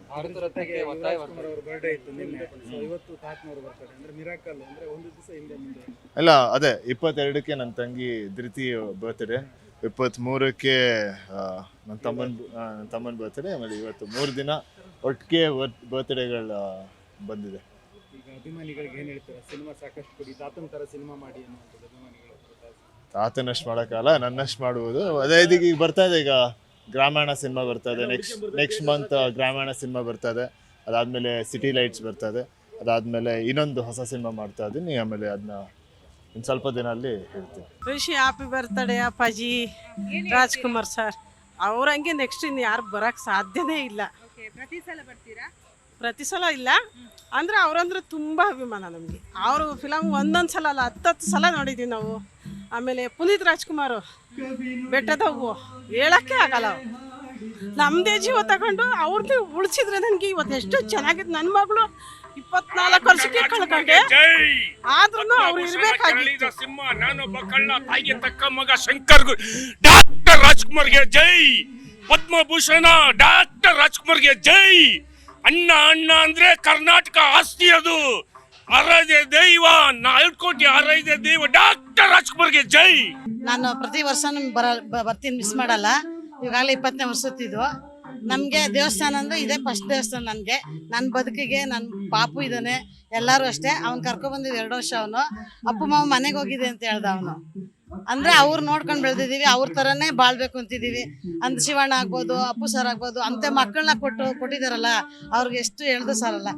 ಬರ್ಡೇ ಇತ್ತು ನಿನ್ನೆ, ಇವತ್ತು ತಾತನವ್ರ ಬರ್ತಾರೆ ಅಂದರೆ ಮಿರಾಕಲ್ ಅಂದರೆ ಒಂದು ದಿವಸ ಹಿಂದೆ ಮುಂದೆ. ಅಲ್ಲ, ಅದೇ 22ಕ್ಕೆ ನನ್ನ ತಂಗಿ ಧೃತಿ ಬರ್ತ್ಡೇ, 23ಕ್ಕೆ ನನ್ನ ತಮ್ಮನ ಬರ್ತ್ಡೇ. ಆಮೇಲೆ ಇವತ್ತು 3 ದಿನ ಒಟ್ಟಿಗೆ ಬರ್ತ್ಡೇಗಳು ಬಂದಿದೆ. ಈಗ ಅಭಿಮಾನಿಗಳಿಗೆ ಏನು ಹೇಳ್ತಾರೆ? ಸಿನಿಮಾ ಸಾಕಷ್ಟು ಕೊಡಿ, ತಾತನ ಥರ ಸಿನಿಮಾ ಮಾಡಿ ಅನ್ನುವಂಥದ್ದು ಅಭಿಮಾನಿಗಳು. ತಾತನಷ್ಟು ಮಾಡೋಕ್ಕಲ್ಲ, ನನ್ನಷ್ಟು ಮಾಡ್ಬೋದು. ಅದೇ ಇದೀಗ ಈಗ ಬರ್ತಾ ಇದೆ, ಈಗ ಗ್ರಾಮಾಯಣ ಸಿನಿಮಾ ಬರ್ತಾ ಇದೆ. ನೆಕ್ಸ್ಟ್ ಮಂತ್ ಗ್ರಾಮಾಯಣ ಸಿನಿಮಾ ಬರ್ತಾ ಇದೆ. ಅದಾದಮೇಲೆ ಸಿಟಿ ಲೈಟ್ಸ್ ಬರ್ತಾ ಇದೆ. ಅದಾದಮೇಲೆ ಇನ್ನೊಂದು ಹೊಸ ಸಿನಿಮಾ ಮಾಡ್ತಾ ಇದ್ದೀನಿ. ಆಮೇಲೆ ಅದನ್ನ ಇನ್ನು ಸ್ವಲ್ಪ ದಿನ ಅಲ್ಲಿ ಹೇಳ್ತೀನಿ. ಋಷಿ ಹ್ಯಾಪಿ ಬರ್ತ್ಡೇ ಅಪ್ಪಾಜಿ ರಾಜ್ಕುಮಾರ್ ಸರ್. ಅವ್ರಂಗೆ ನೆಕ್ಸ್ಟ್ ಇನ್ನು ಯಾರು ಬರೋಕ್ಕೆ ಸಾಧ್ಯನೇ ಇಲ್ಲ. ಪ್ರತಿ ಸಲ ಬರ್ತೀರಾ? ಪ್ರತಿ ಸಲ ಇಲ್ಲ, ಅಂದರೆ ಅವರಂದ್ರೆ ತುಂಬ ಅಭಿಮಾನ ನಮಗೆ. ಅವರು ಫಿಲಮ್ ಒಂದೊಂದು ಸಲ ಅಲ್ಲ 10 ಸಲ ನೋಡಿದ್ದೀವಿ ನಾವು. ಆಮೇಲೆ ಪುನೀತ್ ರಾಜ್ಕುಮಾರ್ ಬೆಟ್ಟದ ಹೂವು ಹೇಳೋಕ್ಕೆ ಆಗಲ್ಲ. ನಮ್ಮದೇ ಜೀವ ತಗೊಂಡು ಅವ್ರದ್ದು ಉಳಿಸಿದ್ರೆ ನನಗೆ ಇವತ್ತು ಎಷ್ಟು ಚೆನ್ನಾಗಿತ್ತು. ನನ್ನ ಮಗಳು 24 ವರ್ಷಕ್ಕೆ ಕಳ್ಕೊಂಡೆ, ಆದ್ರೂ ಅವ್ರು ಇರಬೇಕಾಗಿತ್ತು. ಸಿಂಹ ನಾನೊಬ್ಬ ಕಳ್ಳ, ತಾಯಿಗೆ ತಕ್ಕ ಮಗ ಶಂಕರ್ ಡಾಕ್ಟರ್ ರಾಜ್ಕುಮಾರ್ಗೆ ಜೈ. ಪದ್ಮಭೂಷಣ ಡಾಕ್ಟರ್ ರಾಜ್ಕುಮಾರ್ಗೆ ಜೈ. ಅಣ್ಣ ಅಂದ್ರೆ ಕರ್ನಾಟಕ ಆಸ್ತಿ, ಅದು ಆರಾಧ್ಯ ದೈವ, 4 ಕೋಟಿ ಆರಾಧ್ಯ ದೈವ ಡಾಕ್ಟರ್ ರಾಜ್ಕುಮಾರ್ಗೆ ಜೈ. ನಾನು ಪ್ರತಿ ವರ್ಷ ಬರ್ತೀನಿ, ಮಿಸ್ ಮಾಡಲ್ಲ. ಈಗಾಗಲೇ 20ನೇ ವರ್ಷದ್ದು. ನಮಗೆ ದೇವಸ್ಥಾನ ಅಂದರೆ ಇದೇ ಫಸ್ಟ್ ದೇವಸ್ಥಾನ ನನಗೆ. ನನ್ನ ಬದುಕಿಗೆ ನನ್ನ ಪಾಪು ಇದ್ದಾನೆ, ಎಲ್ಲರೂ ಅಷ್ಟೇ. ಅವ್ನು ಕರ್ಕೊಬಂದಿದ್ದು 2 ವರ್ಷ. ಅವನು ಅಪ್ಪು ಮಾವ ಮನೆಗೆ ಹೋಗಿದೆ ಅಂತ ಹೇಳ್ದ. ಅವನು ಅಂದರೆ ಅವ್ರು ನೋಡ್ಕೊಂಡು ಬೆಳೆದಿದ್ದೀವಿ, ಅವ್ರ ಥರನೇ ಬಾಳ್ಬೇಕು ಅಂತಿದ್ದೀವಿ. ಅಂದ್ ಶಿವಣ್ಣ ಆಗ್ಬೋದು, ಅಪ್ಪು ಸರ್ ಆಗ್ಬೋದು, ಅಂಥ ಮಕ್ಕಳನ್ನ ಕೊಟ್ಟಿದ್ದಾರಲ್ಲ, ಅವ್ರಿಗೆ ಎಷ್ಟು ಹೇಳಿದ್ರು ಸಾಲಲ್ಲ.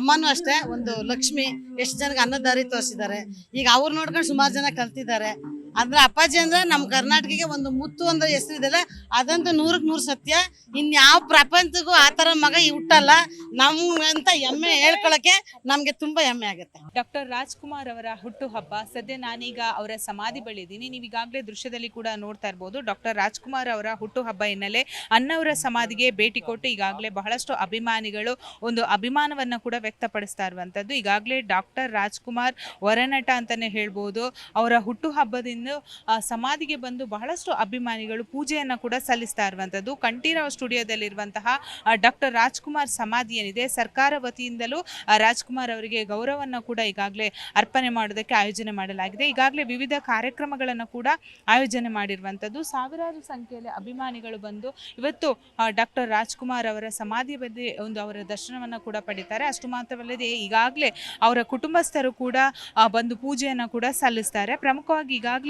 ಅಮ್ಮನೂ ಅಷ್ಟೇ ಒಂದು ಲಕ್ಷ್ಮಿ, ಎಷ್ಟು ಜನಕ್ಕೆ ಅನ್ನದಾರಿ ತೋರಿಸಿದ್ದಾರೆ. ಈಗ ಅವ್ರು ನೋಡ್ಕೊಂಡು ಸುಮಾರು ಜನ ಕಲ್ತಿದ್ದಾರೆ. ಅಂದ್ರೆ ಅಪ್ಪಾಜಿ ಅಂದ್ರೆ ನಮ್ಮ ಕರ್ನಾಟಕಕ್ಕೆ ಒಂದು ಮುತ್ತು ಅಂದ್ರೆ ಹೆಸರಿದೆಲ್ಲ, ಅದಂತೂ 100% ಸತ್ಯ. ಇನ್ಯಾವ ಪ್ರಪಂಚಕ್ಕೂ ಆ ಥರ ಮಗ ಹುಟ್ಟಲ್ಲ. ನಮ್ಗಂತ ಹೆಮ್ಮೆ ಹೇಳ್ಕೊಳಕ್ಕೆ ನಮಗೆ ತುಂಬಾ ಹೆಮ್ಮೆ ಆಗುತ್ತೆ. ಡಾಕ್ಟರ್ ರಾಜ್ಕುಮಾರ್ ಅವರ ಹುಟ್ಟುಹಬ್ಬ ಸದ್ಯ ನಾನೀಗ ಅವರ ಸಮಾಧಿ ಬಳಿ ಇದ್ದೀನಿ. ನೀವು ಈಗಾಗಲೇ ದೃಶ್ಯದಲ್ಲಿ ಕೂಡ ನೋಡ್ತಾ ಇರ್ಬೋದು. ಡಾಕ್ಟರ್ ರಾಜ್ಕುಮಾರ್ ಅವರ ಹುಟ್ಟುಹಬ್ಬ ಹಿನ್ನೆಲೆ ಅಣ್ಣವರ ಸಮಾಧಿಗೆ ಭೇಟಿ ಕೊಟ್ಟು ಈಗಾಗಲೇ ಬಹಳಷ್ಟು ಅಭಿಮಾನಿಗಳು ಒಂದು ಅಭಿಮಾನವನ್ನ ಕೂಡ ವ್ಯಕ್ತಪಡಿಸ್ತಾ ಇರುವಂತದ್ದು. ಈಗಾಗಲೇ ಡಾಕ್ಟರ್ ರಾಜ್ಕುಮಾರ್ ವರನಟ ಅಂತಾನೆ ಹೇಳ್ಬೋದು. ಅವರ ಹುಟ್ಟುಹಬ್ಬದಿಂದ ಸಮಾಧಿಗೆ ಬಂದು ಬಹಳಷ್ಟು ಅಭಿಮಾನಿಗಳು ಪೂಜೆಯನ್ನ ಕೂಡ ಸಲ್ಲಿಸ್ತಾ ಇರುವಂತದ್ದು. ಕಂಠೀರವ ಸ್ಟುಡಿಯೋದಲ್ಲಿರುವಂತಹ ಡಾಕ್ಟರ್ ರಾಜ್ಕುಮಾರ್ ಸಮಾಧಿ ಏನಿದೆ, ಸರ್ಕಾರ ವತಿಯಿಂದಲೂ ರಾಜ್ಕುಮಾರ್ ಅವರಿಗೆ ಗೌರವವನ್ನು ಕೂಡ ಈಗಾಗಲೇ ಅರ್ಪಣೆ ಮಾಡೋದಕ್ಕೆ ಆಯೋಜನೆ ಮಾಡಲಾಗಿದೆ. ಈಗಾಗಲೇ ವಿವಿಧ ಕಾರ್ಯಕ್ರಮಗಳನ್ನು ಕೂಡ ಆಯೋಜನೆ ಮಾಡಿರುವಂಥದ್ದು. ಸಾವಿರಾರು ಸಂಖ್ಯೆಯಲ್ಲಿ ಅಭಿಮಾನಿಗಳು ಬಂದು ಇವತ್ತು ಡಾಕ್ಟರ್ ರಾಜ್ಕುಮಾರ್ ಅವರ ಸಮಾಧಿ ಬಳಿ ಒಂದು ಅವರ ದರ್ಶನವನ್ನು ಕೂಡ ಪಡಿತಾರೆ. ಅಷ್ಟು ಮಾತ್ರವಲ್ಲದೆ ಈಗಾಗಲೇ ಅವರ ಕುಟುಂಬಸ್ಥರು ಕೂಡ ಬಂದು ಪೂಜೆಯನ್ನು ಕೂಡ ಸಲ್ಲಿಸ್ತಾರೆ. ಪ್ರಮುಖವಾಗಿ ಈಗಾಗಲೇ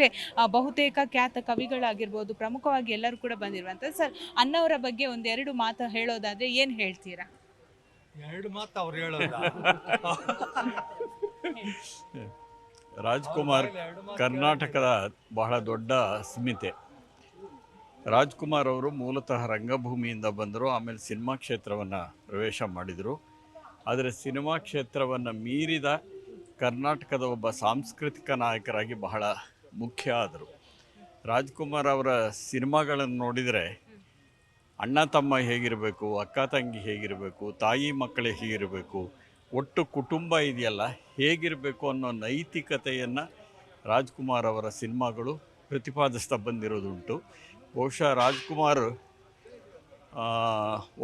ಬಹುತೇಕ ಖ್ಯಾತ ಕವಿಗಳಾಗಿರ್ಬೋದು, ಪ್ರಮುಖವಾಗಿ ಎಲ್ಲರೂ ಕೂಡ ಬಂದಿರುವಂಥದ್ದು. ಸರ್, ಅಣ್ಣವರ ಬಗ್ಗೆ ಒಂದೆರಡು ಮಾತು ಹೇಳೋದಾದ್ರೆ ಏನು ಹೇಳ್ತೀರಾ? ಎರಡು ಮಾತು ಅವ್ರು ಹೇಳೋದ. ರಾಜ್ಕುಮಾರ್ ಕರ್ನಾಟಕದ ಬಹಳ ದೊಡ್ಡ ಸ್ಮಿತೆ. ರಾಜ್ಕುಮಾರ್ ಅವರು ಮೂಲತಃ ರಂಗಭೂಮಿಯಿಂದ ಬಂದರು, ಆಮೇಲೆ ಸಿನಿಮಾ ಕ್ಷೇತ್ರವನ್ನು ಪ್ರವೇಶ ಮಾಡಿದರು. ಆದರೆ ಸಿನಿಮಾ ಕ್ಷೇತ್ರವನ್ನು ಮೀರಿದ ಕರ್ನಾಟಕದ ಒಬ್ಬ ಸಾಂಸ್ಕೃತಿಕ ನಾಯಕರಾಗಿ ಬಹಳ ಮುಖ್ಯ ಆದರು. ರಾಜ್ಕುಮಾರ್ ಅವರ ಸಿನಿಮಾಗಳನ್ನು ನೋಡಿದರೆ ಅಣ್ಣ ತಮ್ಮ ಹೇಗಿರಬೇಕು, ಅಕ್ಕ ತಂಗಿ ಹೇಗಿರಬೇಕು, ತಾಯಿ ಮಕ್ಕಳೇ ಹೇಗಿರಬೇಕು, ಒಟ್ಟು ಕುಟುಂಬ ಇದೆಯಲ್ಲ ಹೇಗಿರಬೇಕು ಅನ್ನೋ ನೈತಿಕತೆಯನ್ನು ರಾಜ್ಕುಮಾರ್ ಅವರ ಸಿನಿಮಾಗಳು ಪ್ರತಿಪಾದಿಸ್ತಾ ಬಂದಿರೋದುಂಟು. ಬಹುಶಃ ರಾಜ್ಕುಮಾರ್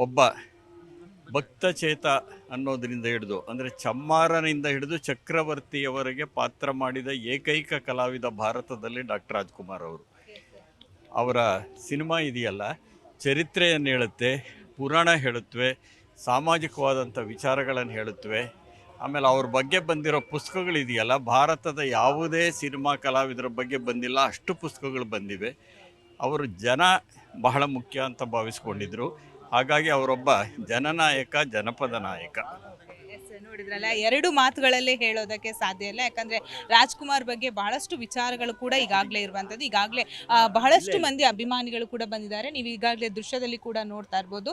ಒಬ್ಬ ಭಕ್ತಚೇತ ಅನ್ನೋದರಿಂದ ಹಿಡಿದು, ಅಂದರೆ ಚಮ್ಮಾರನಿಂದ ಹಿಡಿದು ಚಕ್ರವರ್ತಿಯವರೆಗೆ ಪಾತ್ರ ಮಾಡಿದ ಏಕೈಕ ಕಲಾವಿದ ಭಾರತದಲ್ಲಿ ಡಾಕ್ಟರ್ ರಾಜ್ಕುಮಾರ್ ಅವರು. ಅವರ ಸಿನಿಮಾ ಇದೆಯಲ್ಲ ಚರಿತ್ರೆಯನ್ನು ಹೇಳುತ್ತೆ, ಪುರಾಣ ಹೇಳುತ್ತವೆ, ಸಾಮಾಜಿಕವಾದಂಥ ವಿಚಾರಗಳನ್ನು ಹೇಳುತ್ತವೆ. ಆಮೇಲೆ ಅವ್ರ ಬಗ್ಗೆ ಬಂದಿರೋ ಪುಸ್ತಕಗಳಿದೆಯಲ್ಲ, ಭಾರತದ ಯಾವುದೇ ಸಿನಿಮಾ ಕಲಾವಿದರ ಬಗ್ಗೆ ಬಂದಿಲ್ಲ, ಅಷ್ಟು ಪುಸ್ತಕಗಳು ಬಂದಿವೆ. ಅವರು ಜನ ಬಹಳ ಮುಖ್ಯ ಅಂತ ಭಾವಿಸ್ಕೊಂಡಿದ್ರು. ಹಾಗಾಗಿ ಅವರೊಬ್ಬ ಜನನಾಯಕ, ಜನಪದ ನಾಯಕ. ನೋಡಿದ್ರಲ್ಲ, ಎರಡು ಮಾತುಗಳಲ್ಲೇ ಹೇಳೋದಕ್ಕೆ ಸಾಧ್ಯ ಇಲ್ಲ. ಯಾಕಂದ್ರೆ ರಾಜ್ಕುಮಾರ್ ಬಗ್ಗೆ ಬಹಳಷ್ಟು ವಿಚಾರಗಳು ಕೂಡ ಈಗಾಗಲೇ ಇರುವಂಥದ್ದು. ಈಗಾಗಲೇ ಬಹಳಷ್ಟು ಮಂದಿ ಅಭಿಮಾನಿಗಳು ಕೂಡ ಬಂದಿದ್ದಾರೆ. ನೀವು ಈಗಾಗಲೇ ದೃಶ್ಯದಲ್ಲಿ ಕೂಡ ನೋಡ್ತಾ ಇರ್ಬೋದು.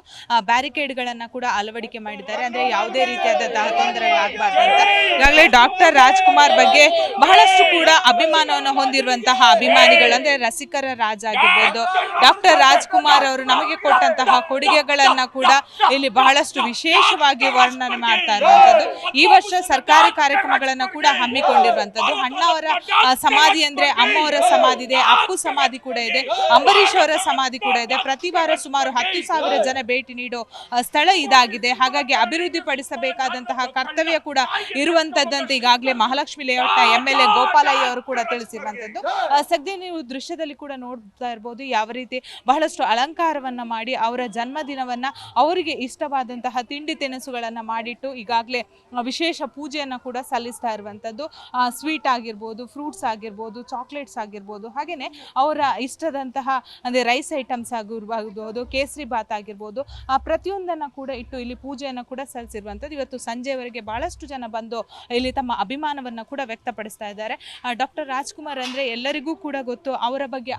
ಬ್ಯಾರಿಕೇಡ್ಗಳನ್ನು ಕೂಡ ಅಳವಡಿಕೆ ಮಾಡಿದ್ದಾರೆ, ಅಂದ್ರೆ ಯಾವುದೇ ರೀತಿಯಾದಂತಹ ತೊಂದರೆಗಳಾಗಬಾರ್ದು ಅಂತ. ಈಗಾಗಲೇ ಡಾಕ್ಟರ್ ರಾಜ್ಕುಮಾರ್ ಬಗ್ಗೆ ಬಹಳಷ್ಟು ಕೂಡ ಅಭಿಮಾನವನ್ನು ಹೊಂದಿರುವಂತಹ ಅಭಿಮಾನಿಗಳು, ಅಂದ್ರೆ ರಸಿಕರ ರಾಜ ಆಗಿರ್ಬೋದು, ಡಾಕ್ಟರ್ ರಾಜ್ಕುಮಾರ್ ಅವರು ನಮಗೆ ಕೊಟ್ಟಂತಹ ಕೊಡುಗೆಗಳನ್ನ ಕೂಡ ಇಲ್ಲಿ ಬಹಳಷ್ಟು ವಿಶೇಷವಾಗಿ ವರ್ಣನೆ ಮಾಡ್ತಾ ಇರುವಂಥದ್ದು. ಈ ವರ್ಷ ಸರ್ಕಾರಿ ಕಾರ್ಯಕ್ರಮಗಳನ್ನ ಕೂಡ ಹಮ್ಮಿಕೊಂಡಿರುವಂತದ್ದು. ಅಣ್ಣವರ ಸಮಾಧಿ ಅಂದ್ರೆ ಅಮ್ಮವರ ಸಮಾಧಿ ಇದೆ, ಅಪ್ಪು ಸಮಾಧಿ ಕೂಡ ಇದೆ, ಅಂಬರೀಶ್ ಅವರ ಸಮಾಧಿ ಕೂಡ ಇದೆ. ಪ್ರತಿ ವಾರ ಸುಮಾರು 10,000 ಜನ ಭೇಟಿ ನೀಡೋ ಸ್ಥಳ ಇದಾಗಿದೆ. ಹಾಗಾಗಿ ಅಭಿವೃದ್ಧಿ ಪಡಿಸಬೇಕಾದಂತಹ ಕರ್ತವ್ಯ ಕೂಡ ಇರುವಂತದ್ದಂತ ಈಗಾಗಲೇ ಮಹಾಲಕ್ಷ್ಮಿ ಲೇಔಟ್ನ MLA ಗೋಪಾಲಯ್ಯ ಅವರು ಕೂಡ ತಿಳಿಸಿರುವಂತದ್ದು. ಸದ್ಯ ನೀವು ದೃಶ್ಯದಲ್ಲಿ ಕೂಡ ನೋಡ್ತಾ ಇರ್ಬೋದು ಯಾವ ರೀತಿ ಬಹಳಷ್ಟು ಅಲಂಕಾರವನ್ನ ಮಾಡಿ ಅವರ ಜನ್ಮದಿನವನ್ನ ಅವರಿಗೆ ಇಷ್ಟವಾದಂತಹ ತಿಂಡಿ ತಿನಿಸುಗಳನ್ನ ಮಾಡಿಟ್ಟು ಈಗಾಗಲೇ ವಿಶೇಷ ಪೂಜೆಯನ್ನು ಕೂಡ ಸಲ್ಲಿಸ್ತಾ ಇರುವಂಥದ್ದು. ಸ್ವೀಟ್ ಆಗಿರ್ಬೋದು, ಫ್ರೂಟ್ಸ್ ಆಗಿರ್ಬೋದು, ಚಾಕ್ಲೇಟ್ಸ್ ಆಗಿರ್ಬೋದು, ಹಾಗೆಯೇ ಅವರ ಇಷ್ಟದಂತಹ ಅಂದರೆ ರೈಸ್ ಐಟಮ್ಸ್ ಆಗಿರ್ಬೋದು, ಕೇಸರಿ ಬಾತ್ ಆಗಿರ್ಬೋದು, ಪ್ರತಿಯೊಂದನ್ನು ಕೂಡ ಇಟ್ಟು ಇಲ್ಲಿ ಪೂಜೆಯನ್ನು ಕೂಡ ಸಲ್ಲಿಸಿರುವಂಥದ್ದು. ಇವತ್ತು ಸಂಜೆವರೆಗೆ ಬಹಳಷ್ಟು ಜನ ಬಂದು ಇಲ್ಲಿ ತಮ್ಮ ಅಭಿಮಾನವನ್ನು ಕೂಡ ವ್ಯಕ್ತಪಡಿಸ್ತಾ ಇದ್ದಾರೆ. ಡಾಕ್ಟರ್ ರಾಜ್ಕುಮಾರ್ ಅಂದರೆ ಎಲ್ಲರಿಗೂ ಕೂಡ ಗೊತ್ತು. ಅವರ ಬಗ್ಗೆ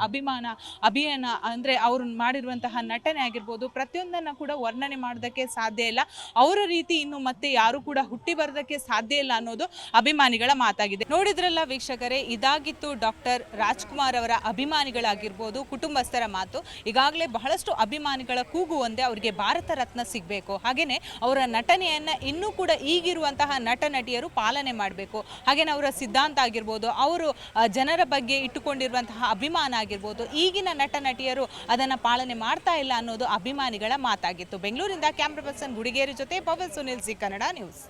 ಅಭಿಯಾನ ಅಂದರೆ ಅವರು ಮಾಡಿರುವಂತಹ ನಟನೆ ಆಗಿರ್ಬೋದು, ಪ್ರತಿಯೊಂದನ್ನು ಕೂಡ ವರ್ಣನೆ ಮಾಡೋದಕ್ಕೆ ಸಾಧ್ಯ ಇಲ್ಲ. ಅವರ ರೀತಿ ಇನ್ನು ಮತ್ತೆ ಯಾರು ಕೂಡ ಹುಟ್ಟಿ ಬರೋದಕ್ಕೆ ಸಾಧ್ಯ ಇಲ್ಲ ಅನ್ನೋದು ಅಭಿಮಾನಿಗಳ ಮಾತಾಗಿದೆ. ನೋಡಿದ್ರಲ್ಲ ವೀಕ್ಷಕರೇ, ಇದಾಗಿತ್ತು ಡಾಕ್ಟರ್ ರಾಜ್ಕುಮಾರ್ ಅವರ ಅಭಿಮಾನಿಗಳಾಗಿರ್ಬೋದು, ಕುಟುಂಬಸ್ಥರ ಮಾತು. ಈಗಾಗಲೇ ಬಹಳಷ್ಟು ಅಭಿಮಾನಿಗಳ ಕೂಗು ಒಂದೇ, ಅವರಿಗೆ ಭಾರತ ರತ್ನ ಸಿಗಬೇಕು. ಹಾಗೆಯೇ ಅವರ ನಟನೆಯನ್ನ ಇನ್ನೂ ಕೂಡ ಈಗಿರುವಂತಹ ನಟ ನಟಿಯರು ಪಾಲನೆ ಮಾಡಬೇಕು. ಹಾಗೆಯೇ ಅವರ ಸಿದ್ಧಾಂತ ಆಗಿರ್ಬೋದು, ಅವರು ಜನರ ಬಗ್ಗೆ ಇಟ್ಟುಕೊಂಡಿರುವಂತಹ ಅಭಿಮಾನ ಆಗಿರ್ಬೋದು, ಈಗಿನ ನಟ ನಟಿಯರು ಅದನ್ನು ಪಾಲನೆ ಮಾಡ್ತಾ ಇಲ್ಲ ಅನ್ನೋದು ಅಭಿಮಾನಿಗಳ ಮಾತಾಗಿತ್ತು. ಬೆಂಗಳೂರಿಂದ ಕ್ಯಾಮ್ರಾ ಪರ್ಸನ್ ಗುಡಿಗೇರಿ ಜೊತೆ ಪವನ್ ಸುನಿಲ್, ಜಿ ಕನ್ನಡ ನ್ಯೂಸ್.